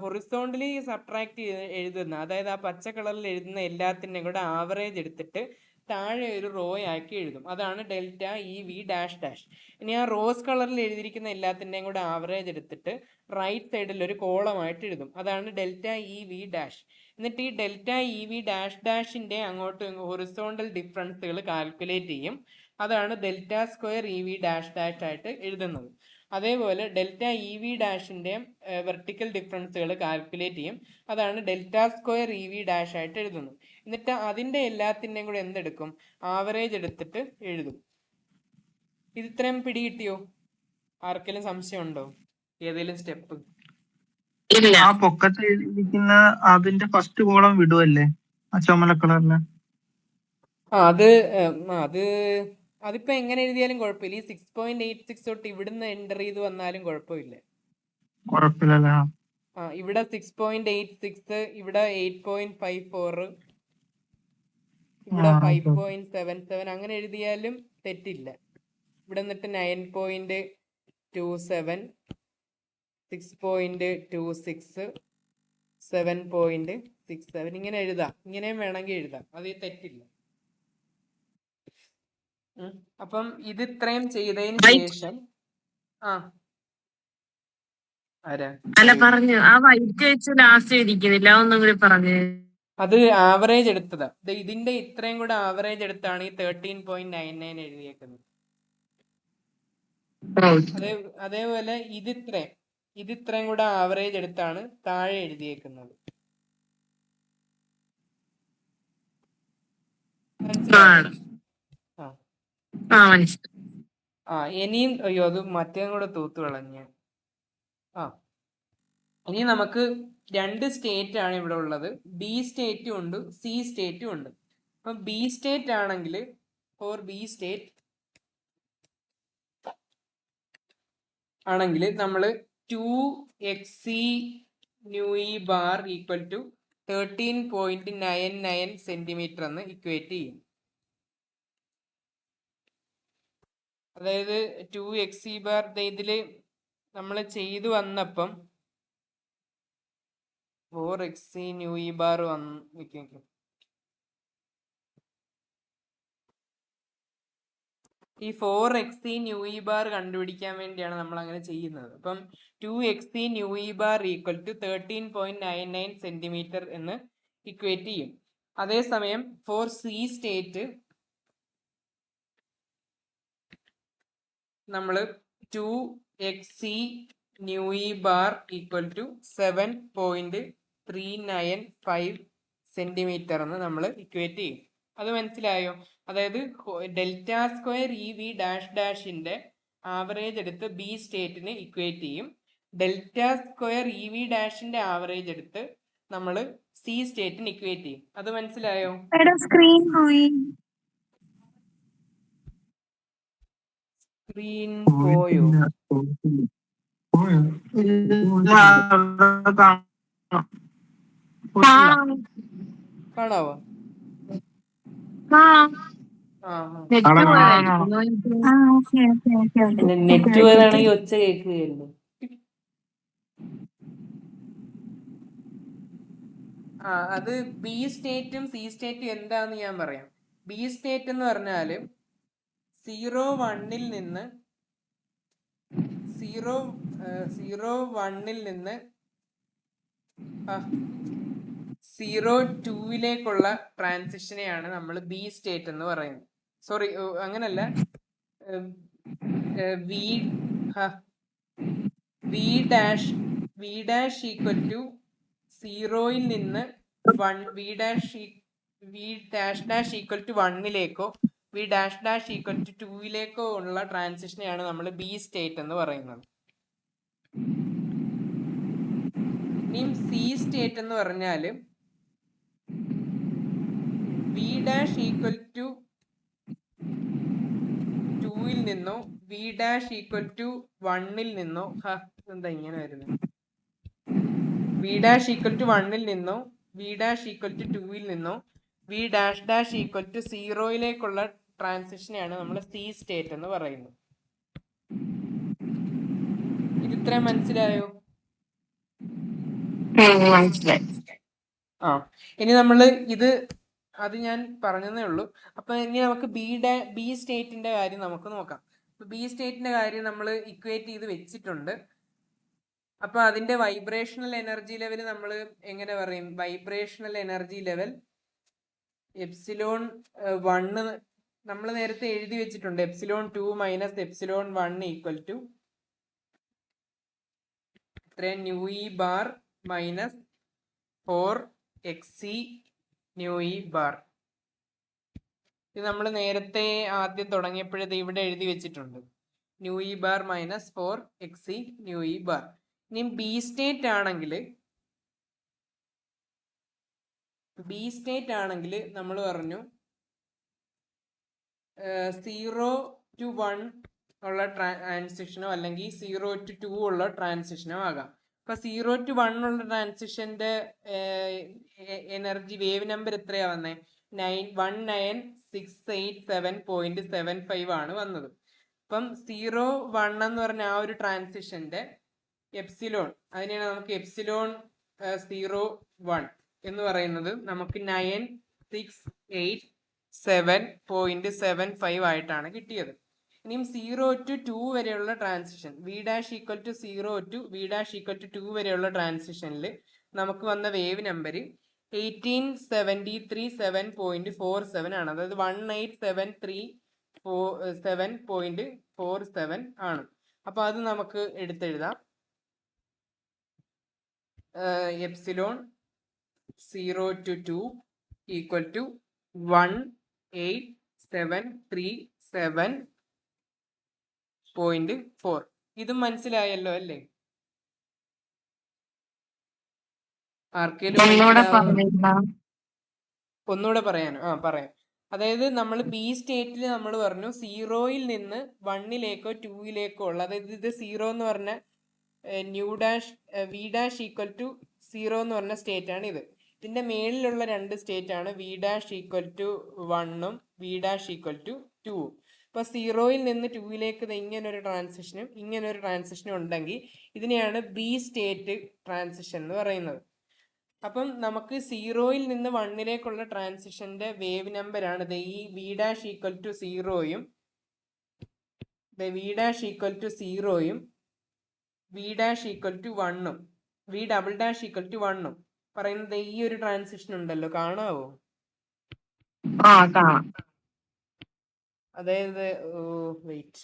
ഹൊറിസോണ്ടലി സബ്ട്രാക്ട് ചെയ്ത് എഴുതുന്ന, അതായത് ആ പച്ച കളറിൽ എഴുതുന്ന എല്ലാത്തിൻ്റെയും കൂടെ ആവറേജ് എടുത്തിട്ട് താഴെ ഒരു റോ ആക്കി എഴുതും. അതാണ് delta E V dash dash. ഇനി ആ റോസ് കളറിൽ എഴുതിയിരിക്കുന്ന എല്ലാത്തിൻ്റെയും കൂടെ ആവറേജ് എടുത്തിട്ട് റൈറ്റ് സൈഡിൽ ഒരു കോളമായിട്ട് എഴുതും. അതാണ് ഡെൽറ്റ ഇ വി ഡാഷ്. എന്നിട്ട് ഈ ഡെൽറ്റ ഇ വി ഡാഷ് ഡാഷിൻ്റെ അങ്ങോട്ടും ഹൊറിസോണ്ടൽ ഡിഫറൻസുകൾ കാൽക്കുലേറ്റ് ചെയ്യും. അതാണ് delta square E V dash dash ആയിട്ട് എഴുതുന്നത്. അതേപോലെ ഡെൽറ്റ ഇ വി ഡാഷിൻ്റെ വെർട്ടിക്കൽ ഡിഫറൻസുകൾ കാൽക്കുലേറ്റ് ചെയ്യും. അതാണ് delta square E V dash ആയിട്ട് എഴുതുന്നത്. എന്നിട്ട് അതിൻ്റെ എല്ലാത്തിൻ്റെയും കൂടെ എന്തെടുക്കും? ആവറേജ് എടുത്തിട്ട് എഴുതും. ഇത് ഇത്രയും പിടികിട്ടിയോ? ആർക്കെങ്കിലും സംശയം ഉണ്ടോ ഏതെങ്കിലും സ്റ്റെപ്പ്? ഇല്ല. ആ പൊക്കത്ത് ഇരിക്കുന്ന അതിന്റെ ഫസ്റ്റ് കോളം വിടുവല്ലേ, ആ ചുമല കളറില്? അത് അതിപ്പോ എങ്ങനെ എഴുതിയാലും കുഴപ്പമില്ല. ഈ 6.86 തൊട്ട് ഇവിടുന്ന് എൻ്റർ ചെയ്ത് വന്നാലും കുഴപ്പമില്ല. കുഴപ്പമില്ലല്ലേ? ഇവിടെ 6.86, ഇവിടെ 8.54, ഇവിടെ 5.77 അങ്ങനെ എഴുതിയാലും തെറ്റില്ല. ഇവിടെ എന്നിട്ട് 9.27, 6.26, 7.67 ഇങ്ങനെ എഴുതാം. ഇങ്ങനെയും വേണമെങ്കിൽ എഴുതാം, അത് തെറ്റില്ല. അപ്പം ഇത് ഇത്രയും ചെയ്തതിന് ശേഷം അല്ല പറഞ്ഞു, ആ വൈറ്റ് വെച്ച് ലാസ്റ്റ് ഇരിക്കുന്നില്ല, ഒന്നും കൂടി പറഞ്ഞു. അത് ആവറേജ് എടുത്തതാ. ഇതിന്റെ ഇത്രയും കൂടെ ആവറേജ് എടുത്താണ് ഈ 13.99 എഴുതിയേക്കുന്നത്. അതേപോലെ ഇതിത്രയും കൂടെ ആവറേജ് എടുത്താണ് താഴെ എഴുതിയേക്കുന്നത്. ഇനിയും അയ്യോ അത് മറ്റേ കൂടെ തൂത്തു കളഞ്ഞ. ഇനി നമുക്ക് രണ്ട് സ്റ്റേറ്റ് ആണ് ഇവിടെ ഉള്ളത്. ബി സ്റ്റേറ്റും ഉണ്ട്, സി സ്റ്റേറ്റും ഉണ്ട്. അപ്പം ബി സ്റ്റേറ്റ് ആണെങ്കിൽ ഫോർ ബി സ്റ്റേറ്റ് ആണെങ്കിൽ നമ്മൾ 2xc nu E bar equal to 13.99 centimetre എന്ന് ഇക്വേറ്റ് ചെയ്യും. അതായത് 2xc ബാർ ഇതില് നമ്മൾ ചെയ്തു വന്നപ്പം 4xc ന്യൂ ഇ ബാർ വന്നു. ഈ 4xc ന്യൂ ഇ ബാർ കണ്ടുപിടിക്കാൻ വേണ്ടിയാണ് നമ്മൾ അങ്ങനെ ചെയ്യുന്നത്. അപ്പം 2xc nu E bar equal to 13.99 centimetre എന്ന് ഇക്വേറ്റ് ചെയ്യും. അതേസമയം ഫോർ സി സ്റ്റേറ്റ് നമ്മൾ 2xc nu E bar equal to 7.395 centimetre എന്ന് നമ്മൾ ഇക്വേറ്റ് ചെയ്യും. അത് മനസ്സിലായോ? അതായത് delta square E V dash ഡാഷിന്റെ ആവറേജ് എടുത്ത് ബി സ്റ്റേറ്റിന് ഇക്വേറ്റ് ചെയ്യും. ഡെൽറ്റ സ്ക്വയർ ഇ വി ഡാഷിന്റെ ആവറേജ് എടുത്ത് നമ്മൾ സി സ്റ്റേറ്റിന് ഇക്വേറ്റ് ചെയ്യും. അത് മനസ്സിലായോ? സ്ക്രീൻ പോയി. സ്ക്രീൻ പോയോ? കാണാവോ? നെറ്റ് പോയതാണെങ്കിൽ ഒച്ച കേൾക്കുകയല്ലോ. അത് ബി സ്റ്റേറ്റും സി സ്റ്റേറ്റും എന്താന്ന് ഞാൻ പറയാം. ബി സ്റ്റേറ്റ് എന്ന് പറഞ്ഞാല് 0.1 നിന്ന് 0.2 ട്രാൻസിഷനെയാണ് നമ്മൾ ബി സ്റ്റേറ്റ് എന്ന് പറയുന്നത്. സോറി, അങ്ങനല്ല. വി ഡാഷ് ഈക്വൽ ടു 0യിൽ നിന്ന് 1, V dash dash equal to 1ലേക്കോ V dash dash equal to 2ലേക്കോ ഉള്ള ട്രാൻസിഷനെയാണ് നമ്മൾ ബി സ്റ്റേറ്റ് എന്ന് പറയുന്നത്. ഇനിയും സി സ്റ്റേറ്റ് എന്ന് പറഞ്ഞാൽ വി ഡാഷ് ഈക്വൽ ടു 2ൽ നിന്നോ വി ഡാഷ് ഈക്വൽ ടു 1ൽ നിന്നോ എന്താ ഇങ്ങനെ വരുന്നത്, വി ഡാഷ് ഈക്വൽ ടു 1ൽ നിന്നോ വി ഡാഷ് ഈക്വൽ ടു 2ൽ നിന്നോ V dash dash equal to 0യിലേക്കുള്ള ട്രാൻസിഷനെയാണ് നമ്മൾ സി സ്റ്റേറ്റ് എന്ന് പറയുന്നത്. ഇത് ഇത്രയും മനസ്സിലായോ? മനസ്സിലായി. ആ, ഇനി നമ്മൾ അത് ഞാൻ പറഞ്ഞതേ ഉള്ളൂ. അപ്പൊ ഇനി നമുക്ക് ബി സ്റ്റേറ്റിന്റെ കാര്യം നമുക്ക് നോക്കാം. ബി സ്റ്റേറ്റിന്റെ കാര്യം നമ്മൾ ഇക്വേറ്റ് ചെയ്ത് വെച്ചിട്ടുണ്ട്. അപ്പൊ അതിന്റെ വൈബ്രേഷണൽ എനർജി ലെവൽ നമ്മൾ എങ്ങനെ പറയും? വൈബ്രേഷണൽ എനർജി ലെവൽ ε1 നമ്മൾ നേരത്തെ എഴുതി വെച്ചിട്ടുണ്ട്. ε2 minus ε1 equal to nu bar minus 4xc nu bar. ഇത് നമ്മൾ നേരത്തെ ആദ്യം തുടങ്ങിയപ്പോഴത് ഇവിടെ എഴുതി വെച്ചിട്ടുണ്ട്. Nu bar minus 4xc nu bar. ഇനി ബി സ്റ്റേറ്റ് ആണെങ്കിൽ നമ്മൾ പറഞ്ഞു 0 to 1 ഉള്ള ട്രാൻസിഷനോ അല്ലെങ്കിൽ 0 to 2 ഉള്ള ട്രാൻസിഷനോ ആകാം. അപ്പൊ 0 to 1 ഉള്ള ട്രാൻസിഷന്റെ എനർജി വേവ് നമ്പർ എത്രയാ വന്നേ? 1968.75 ആണ് വന്നത്. അപ്പം 0-1 എന്ന് പറഞ്ഞ ആ ഒരു ട്രാൻസിഷന്റെ എപ്സിലോൺ, അതിനെയാണ് നമുക്ക് ε01 എന്ന് പറയുന്നത് നമുക്ക് 968.75 ആയിട്ടാണ് കിട്ടിയത്. ഇനിയും 0 to 2 വരെയുള്ള transition, V dash equal to 0 to v dash equal to 2 വരെയുള്ള ട്രാൻസിഷനിൽ നമുക്ക് വന്ന വേവ് നമ്പർ 1873.47 ആണ്. അതായത് 1873.47 ആണ്. അപ്പൊ അത് നമുക്ക് എടുത്തെഴുതാം. Epsilon 0 to 2 equal to 1873.4. ഇതും മനസ്സിലായല്ലോ അല്ലേ? ഒന്നുകൂടെ പറയാനോ? പറയാം. അതായത് നമ്മൾ ബി സ്റ്റേറ്റിൽ നമ്മൾ പറഞ്ഞു 0യിൽ നിന്ന് 1ലേക്കോ 2ലേക്കോ ഉള്ള, അതായത് ഇത് 0 എന്ന് പറഞ്ഞ വി ഡാഷ് ഈക്വൽ ടു 0 എന്ന് പറഞ്ഞ സ്റ്റേറ്റ് ആണ് ഇത്. ഇതിന്റെ മേളിലുള്ള രണ്ട് സ്റ്റേറ്റ് ആണ് വി ഡാഷ് ഈക്വൽ ടു 1ഉം വി ഡാഷ് ഈക്വൽ ടു 2ഉം. ഇപ്പൊ 0യിൽ നിന്ന് 2ലേക്ക് ഇങ്ങനൊരു ട്രാൻസിഷനും ഉണ്ടെങ്കിൽ ഇതിനെയാണ് ബി സ്റ്റേറ്റ് ട്രാൻസിഷൻ എന്ന് പറയുന്നത്. അപ്പം നമുക്ക് 0യിൽ നിന്ന് 1ലേക്കുള്ള ട്രാൻസിഷന്റെ വേവ് നമ്പർ ആണ് ഈ വി ഡാഷ് ഈക്വൽ ടു 0യും വി ഡാഷ് ഈക്വൽ ടു 0യും വി ഡാഷ് ഈക്വൽ ടു 1ഉം V double dash equal to 1ഉം പറയുന്നത് ഈ ഒരു ട്രാൻസിഷൻ ഉണ്ടല്ലോ, കാണാവോ? അതായത് വെയിറ്റ്,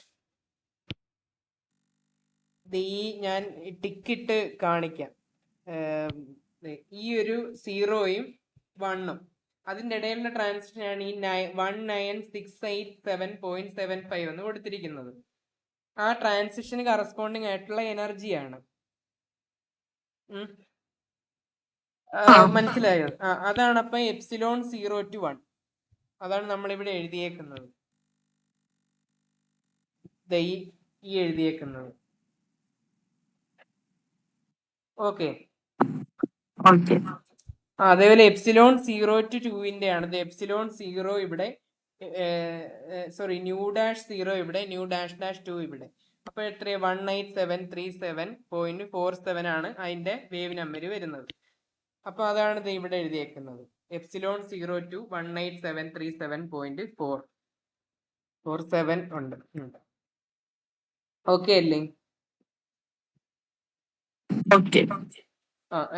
ഞാൻ ടിക്കിട്ട് കാണിക്കാം. ഈ ഒരു 0യും 1ഉം അതിൻ്റെ ഇടയിലുള്ള ട്രാൻസിഷനാണ് ഈ 1968.75 എന്ന് കൊടുത്തിരിക്കുന്നത്. ആ ട്രാൻസിഷന് കറസ്പോണ്ടിങ് ആയിട്ടുള്ള എനർജിയാണ്. മനസ്സിലായോ? അതാണ് അപ്പൊ എപ്സിലോൺ 0 to 1. അതാണ് നമ്മളിവിടെ എഴുതിയേക്കുന്നത്, ഈ എഴുതിയേക്കുന്നത്. ഓക്കെ. അതേപോലെ എപ്സിലോൺ 0 to 2ന്റെ ആണ്. എപ്സിലോൺ 0 ഇവിടെ, ന്യൂ ഡാഷ് 0 ഇവിടെ, ന്യൂ ഡാഷ് ഡാഷ് 2 ഇവിടെ. അപ്പൊ എത്ര? 1873.47 ആണ് അതിന്റെ വേവ് നമ്പർ വരുന്നത്. അപ്പൊ അതാണ് ഇത് ഇവിടെ എഴുതിയേക്കുന്നത്. എപ്സിലോൺ 0 to 1873.47 ഉണ്ട്. ഓക്കെ അല്ലേ?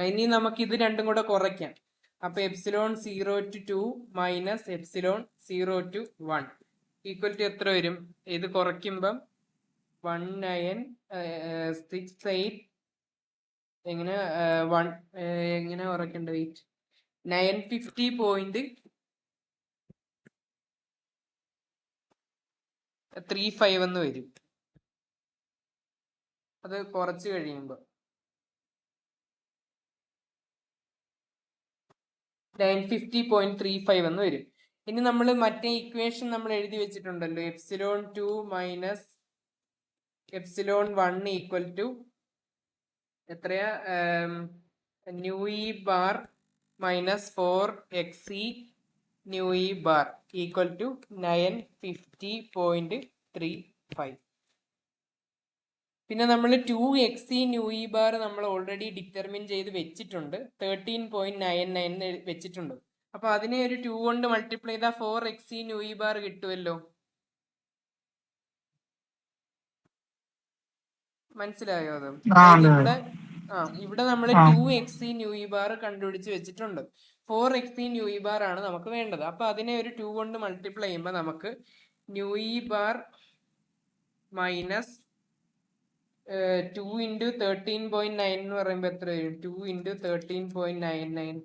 ഇനി നമുക്ക് ഇത് രണ്ടും കൂടെ കുറയ്ക്കാം. അപ്പൊ epsilon 0 to 2 minus epsilon 0 to 1 equal to എത്ര വരും? ഇത് കുറയ്ക്കുമ്പം 1968 എങ്ങനെ കുറയ്ക്കണ്ട? വെയിറ്റ്, 950.35 എന്ന് വരും. അത് കുറച്ച് കഴിയുമ്പോ 950.35 എന്ന് വരും. ഇനി നമ്മൾ മറ്റേ ഇക്വേഷൻ നമ്മൾ എഴുതി വെച്ചിട്ടുണ്ടല്ലോ, ε2 മൈനസ് ε1 ഈക്വൽ ടു എത്രയാ, nu E bar minus 4xe nu E bar equal to 950.35. പിന്നെ നമ്മൾ 2xe ന്യൂ ഇ ബാർ നമ്മൾ ഓൾറെഡി ഡിറ്റർമിൻ ചെയ്ത് വെച്ചിട്ടുണ്ട്, 13.99 വെച്ചിട്ടുണ്ട്. അപ്പൊ അതിനെ ഒരു 2 കൊണ്ട് മൾട്ടിപ്ലൈ ചെയ്താൽ 4xe ന്യൂ ഇ ബാർ കിട്ടുമല്ലോ. മനസ്സിലായോ? അത് ഇവിടെ ഇവിടെ നമ്മൾ 2xe ന്യൂ ഇ ബാർ കണ്ടുപിടിച്ച് വെച്ചിട്ടുണ്ട്. 4xe ന്യൂ ഇ ബാർ ആണ് നമുക്ക് വേണ്ടത്. അപ്പൊ അതിനെ ഒരു 2 കൊണ്ട് മൾട്ടിപ്ലൈ ചെയ്യുമ്പോൾ നമുക്ക് nu E bar minus 2 into 13.9 എന്ന് പറയുമ്പോൾ എത്ര വരും? 2 ഇൻറ്റു 13.99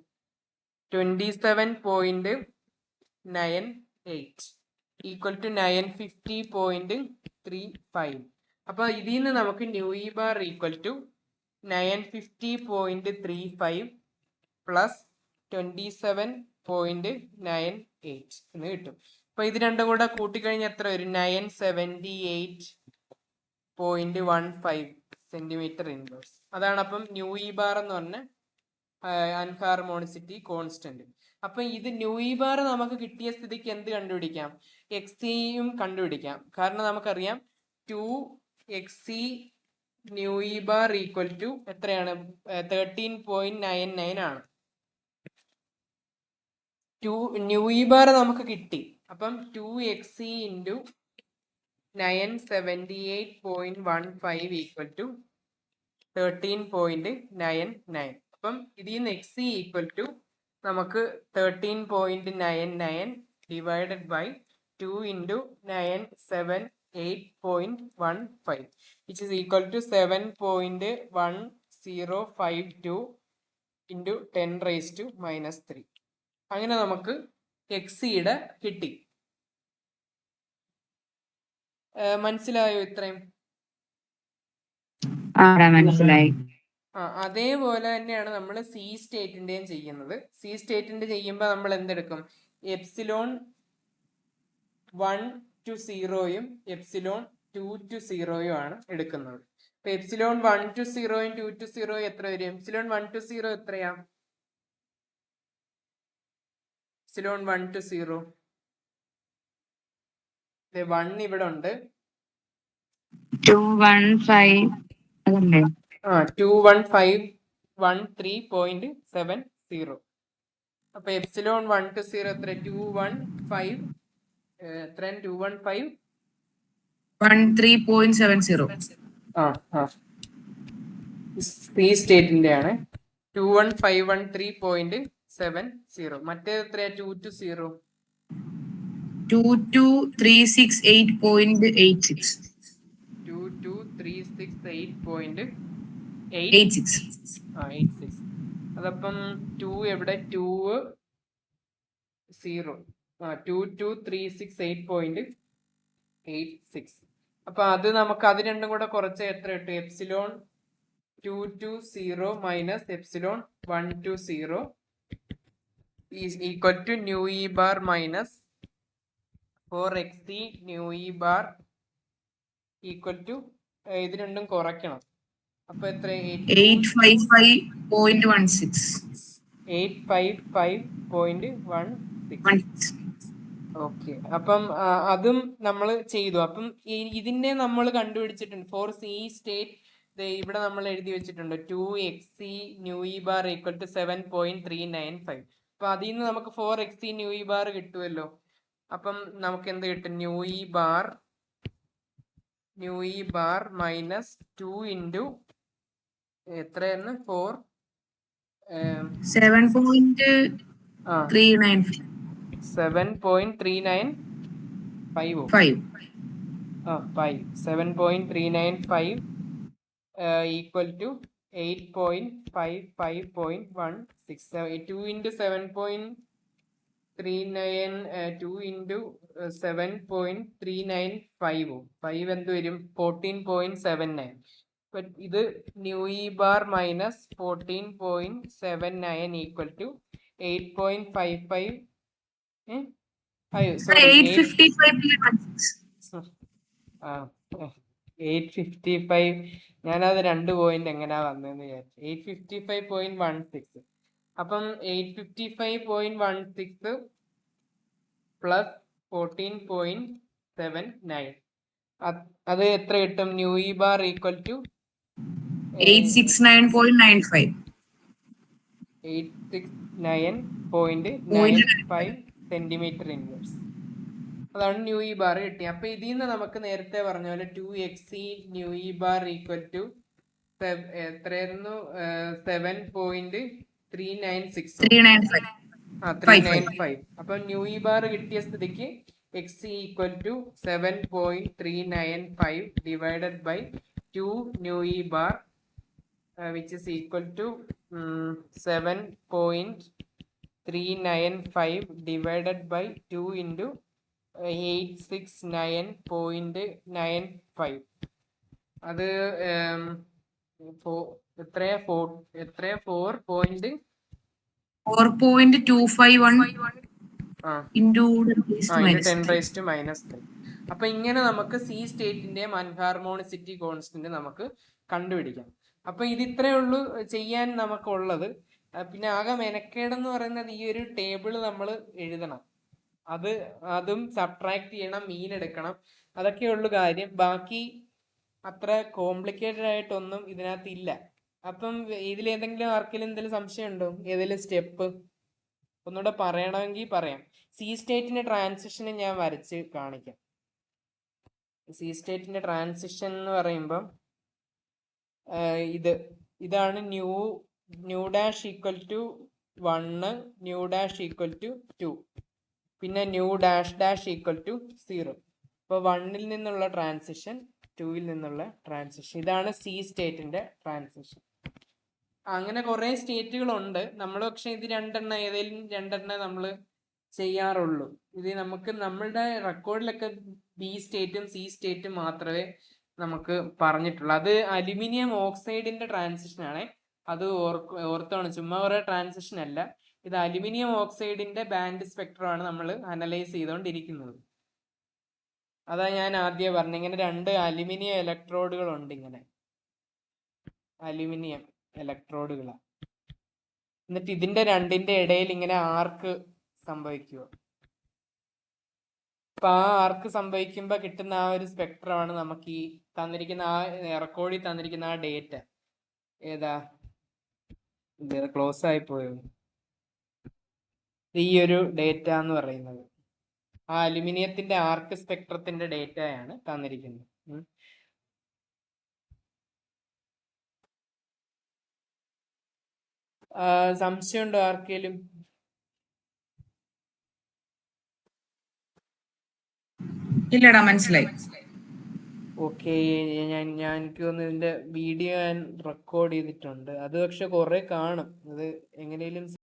27.98 ഈക്വൽ ടു 950.35. അപ്പൊ ഇതിൽ നിന്ന് നമുക്ക് nu E bar equal to 950.35 plus 27.98 എന്ന് കിട്ടും. അപ്പൊ ഇത് രണ്ടും കൂടെ കൂട്ടിക്കഴിഞ്ഞാൽ എത്ര വരും? 978.15 സെന്റിമീറ്റർ ഇൻവേഴ്സ്. അതാണ് അപ്പം ന്യൂ ഇ ബാർ എന്ന് പറഞ്ഞ അൺഹാർമോണിസിറ്റി കോൺസ്റ്റന്റ്. അപ്പൊ ഇത് ന്യൂ ഇ ബാർ നമുക്ക് കിട്ടിയ സ്ഥിതിക്ക് എന്ത് കണ്ടുപിടിക്കാം? എക്സിയും കണ്ടുപിടിക്കാം. കാരണം നമുക്കറിയാം 2xe nu E bar equal to എത്രയാണ്? 13.99 ആണ്. ന്യൂ ഇ ബാർ നമുക്ക് കിട്ടി. അപ്പം 2xe ഇൻറ്റു 978.15 ഈക്വൽ ടു 13.99. അപ്പം ഇതിൽ നിന്ന് xe ഈക്വൽ ടു നമുക്ക് 13.99 divided by 2 into 978.15 which is equal to 7.1052 into 10 raised to minus 3. അങ്ങനെ നമുക്ക് എക്സിയുടെ കിട്ടി. മനസ്സിലായോ ഇത്രയും? മനസ്സിലായി. അതേപോലെ തന്നെയാണ് നമ്മൾ സി സ്റ്റേറ്റിന്റെയും ചെയ്യുന്നത്. സി സ്റ്റേറ്റിന്റെ ചെയ്യുമ്പോൾ നമ്മൾ എന്തെടുക്കും? എപ്സിലോൺ 1 to 0യും എപ്സിലോൺ 2 to 0യും ആണ് എടുക്കുന്നത്. അപ്പൊ എപ്സിലോൺ 1 to 0യും 2 to 0 എത്ര വരും? എപ്സിലോൺ 1 to 0 എത്രയാ? എപ്സിലോൺ 1 to 0 1 ഇവിടെ ഉണ്ട്. 21513.70. അപ്പൊ എപ്സിലോൺ 1 to 0 എത്ര? 215 എത്ര? 13.70. സി സ്റ്റേറ്റിന്റെ ആണ്. 21513.70. മറ്റേത് എത്രയാ? 2 to 0 2236.86. 2236.86. അതപ്പം 2 എവിടെ? 2236.86. അപ്പൊ അത് നമുക്ക് അത് രണ്ടും കൂടെ കുറച്ച് എത്ര കിട്ടും? Epsilon 2 to 0 minus epsilon 1 to 0 is equal to nu E bar minus 4xe nu E bar equal to ഇത് രണ്ടും കുറയ്ക്കണം. അപ്പൊ എത്ര? 855.16. ഓക്കെ. അപ്പം അതും നമ്മൾ ചെയ്തു. അപ്പം ഇതിനെ നമ്മൾ കണ്ടുപിടിച്ചിട്ടുണ്ട്. ഫോർ സി സ്റ്റേറ്റ് ഇവിടെ നമ്മൾ എഴുതി വെച്ചിട്ടുണ്ട് 2xe nu E bar equal to 7.395. അപ്പൊ അതിൽ നിന്ന് നമുക്ക് 4xe ന്യൂ ഇ ബാർ കിട്ടുമല്ലോ. അപ്പം നമുക്ക് എന്ത് കിട്ടും? Nu E bar minus 2 into എത്രയായിരുന്നു? 7.395 ഈക്വൽ ടു 8.55.16. 2 ഇൻറ്റു 7.395 5 എന്ത് വരും? 14.79. ഇത് nu E bar minus 14.79 equal to 8.55 അയ്യോ സോറി 855 ആ 855. ഞാനത് 2 പോയിന്റ് എങ്ങനെയാ വന്നതെന്ന് വിചാരിച്ചു. 855.16. അപ്പം 855.16 പ്ലസ് 14.79. അത് എത്ര കിട്ടും? Nu E bar equal to 869.95. 869.95 centimetre inverse. അതാണ് ന്യൂ ഇ ബാർ കിട്ടിയത്. അപ്പൊ ഇതിൽ നിന്ന് നമുക്ക് നേരത്തെ പറഞ്ഞ പോലെ 2xe nu E bar equal to എത്രയായിരുന്നു? 7.396. അപ്പൊ ന്യൂ ഇ ബാർ കിട്ടിയ സ്ഥിതിക്ക് x equal to 7.395 divided by 2 nu E bar which is equal to 7.395 divided by 2 into 869.95. അത് എത്രയാ? 4.251 into 10⁻⁻3. അപ്പൊ ഇങ്ങനെ നമുക്ക് സി സ്റ്റേറ്റിന്റെയും അൻഹാർമോണിസിറ്റി കോൺസ്റ്റന്റ് നമുക്ക് കണ്ടുപിടിക്കാം. അപ്പൊ ഇത് ഇത്രയേ ഉള്ളൂ ചെയ്യാൻ നമുക്കുള്ളത്. പിന്നെ ആകെ മെനക്കേടെന്ന് പറയുന്നത് ഈ ഒരു ടേബിള് നമ്മൾ എഴുതണം, അതും സബ്ട്രാക്ട് ചെയ്യണം, മീൻ എടുക്കണം, അതൊക്കെ ഉള്ളു കാര്യം. ബാക്കി അത്ര കോംപ്ലിക്കേറ്റഡ് ആയിട്ടൊന്നും ഇതിനകത്ത് ഇല്ല. അപ്പം ഇതിലേതെങ്കിലും ആർക്കെങ്കിലും എന്തെങ്കിലും സംശയം ഉണ്ടോ? ഏതെങ്കിലും സ്റ്റെപ്പ് ഒന്നുകൂടെ പറയണമെങ്കിൽ പറയാം. സി സ്റ്റേറ്റിന്റെ ട്രാൻസിഷന് ഞാൻ വരച്ച് കാണിക്കാം. സി സ്റ്റേറ്റിന്റെ ട്രാൻസിഷൻ എന്ന് പറയുമ്പം ഇതാണ് nu dash equal to 1, nu dash equal to 2, പിന്നെ nu dash dash equal to 0. അപ്പോൾ 1-ൽ നിന്നുള്ള ട്രാൻസിഷൻ, 2-ൽ നിന്നുള്ള ട്രാൻസിഷൻ. ഇതാണ് സി സ്റ്റേറ്റിന്റെ ട്രാൻസിഷൻ. അങ്ങനെ കുറെ സ്റ്റേറ്റുകളുണ്ട്. നമ്മൾ പക്ഷെ ഇത് ഏതെങ്കിലും രണ്ടെണ്ണം നമ്മൾ ചെയ്യാറുള്ളൂ. ഇത് നമുക്ക് നമ്മളുടെ റെക്കോർഡിലൊക്കെ ബി സ്റ്റേറ്റും സി സ്റ്റേറ്റും മാത്രമേ നമുക്ക് പറഞ്ഞിട്ടുള്ളൂ. അത് അലുമിനിയം ഓക്സൈഡിന്റെ ട്രാൻസിഷൻ ആണ്. അത് ഓർത്തോണം, ചുമ്മാ കുറെ ട്രാൻസിഷൻ അല്ല. ഇത് അലുമിനിയം ഓക്സൈഡിന്റെ ബാൻഡ് സ്പെക്ട്രം ആണ് നമ്മൾ അനലൈസ് ചെയ്തുകൊണ്ടിരിക്കുന്നത്. അതാ ഞാൻ ആദ്യം പറഞ്ഞു, ഇങ്ങനെ 2 അലുമിനിയം ഇലക്ട്രോഡുകളുണ്ട്. ഇങ്ങനെ അലുമിനിയം ഇലക്ട്രോഡുകളാണ്. എന്നിട്ട് ഇതിന്റെ രണ്ടിന്റെ ഇടയിൽ ഇങ്ങനെ ആർക്ക് സംഭവിക്കുക. അപ്പൊ ആ ആർക്ക് സംഭവിക്കുമ്പോൾ കിട്ടുന്ന ആ ഒരു സ്പെക്ട്രമാണ് നമുക്ക് ഈ തന്നിരിക്കുന്ന റെക്കോർഡിൽ തന്നിരിക്കുന്ന ആ ഡേറ്റ. ഏതാ? ഇത് ക്ലോസ് ആയി പോയോ? ഈ ഒരു ഡേറ്റ എന്ന് പറയുന്നത് ആ അലുമിനിയത്തിന്റെ ആർക്ക് സ്പെക്ട്രത്തിന്റെ ഡേറ്റയാണ് തന്നിരിക്കുന്നത്. സംശയമുണ്ടോ ആർക്കേലും? ഇല്ലടാ, മനസ്സിലായി. ഓക്കെ, എനിക്ക് തോന്നുന്നു ഇതിന്റെ വീഡിയോ ഞാൻ റെക്കോർഡ് ചെയ്തിട്ടുണ്ട്. അത് പക്ഷെ കുറെ കാണും. അത് എങ്ങനെയും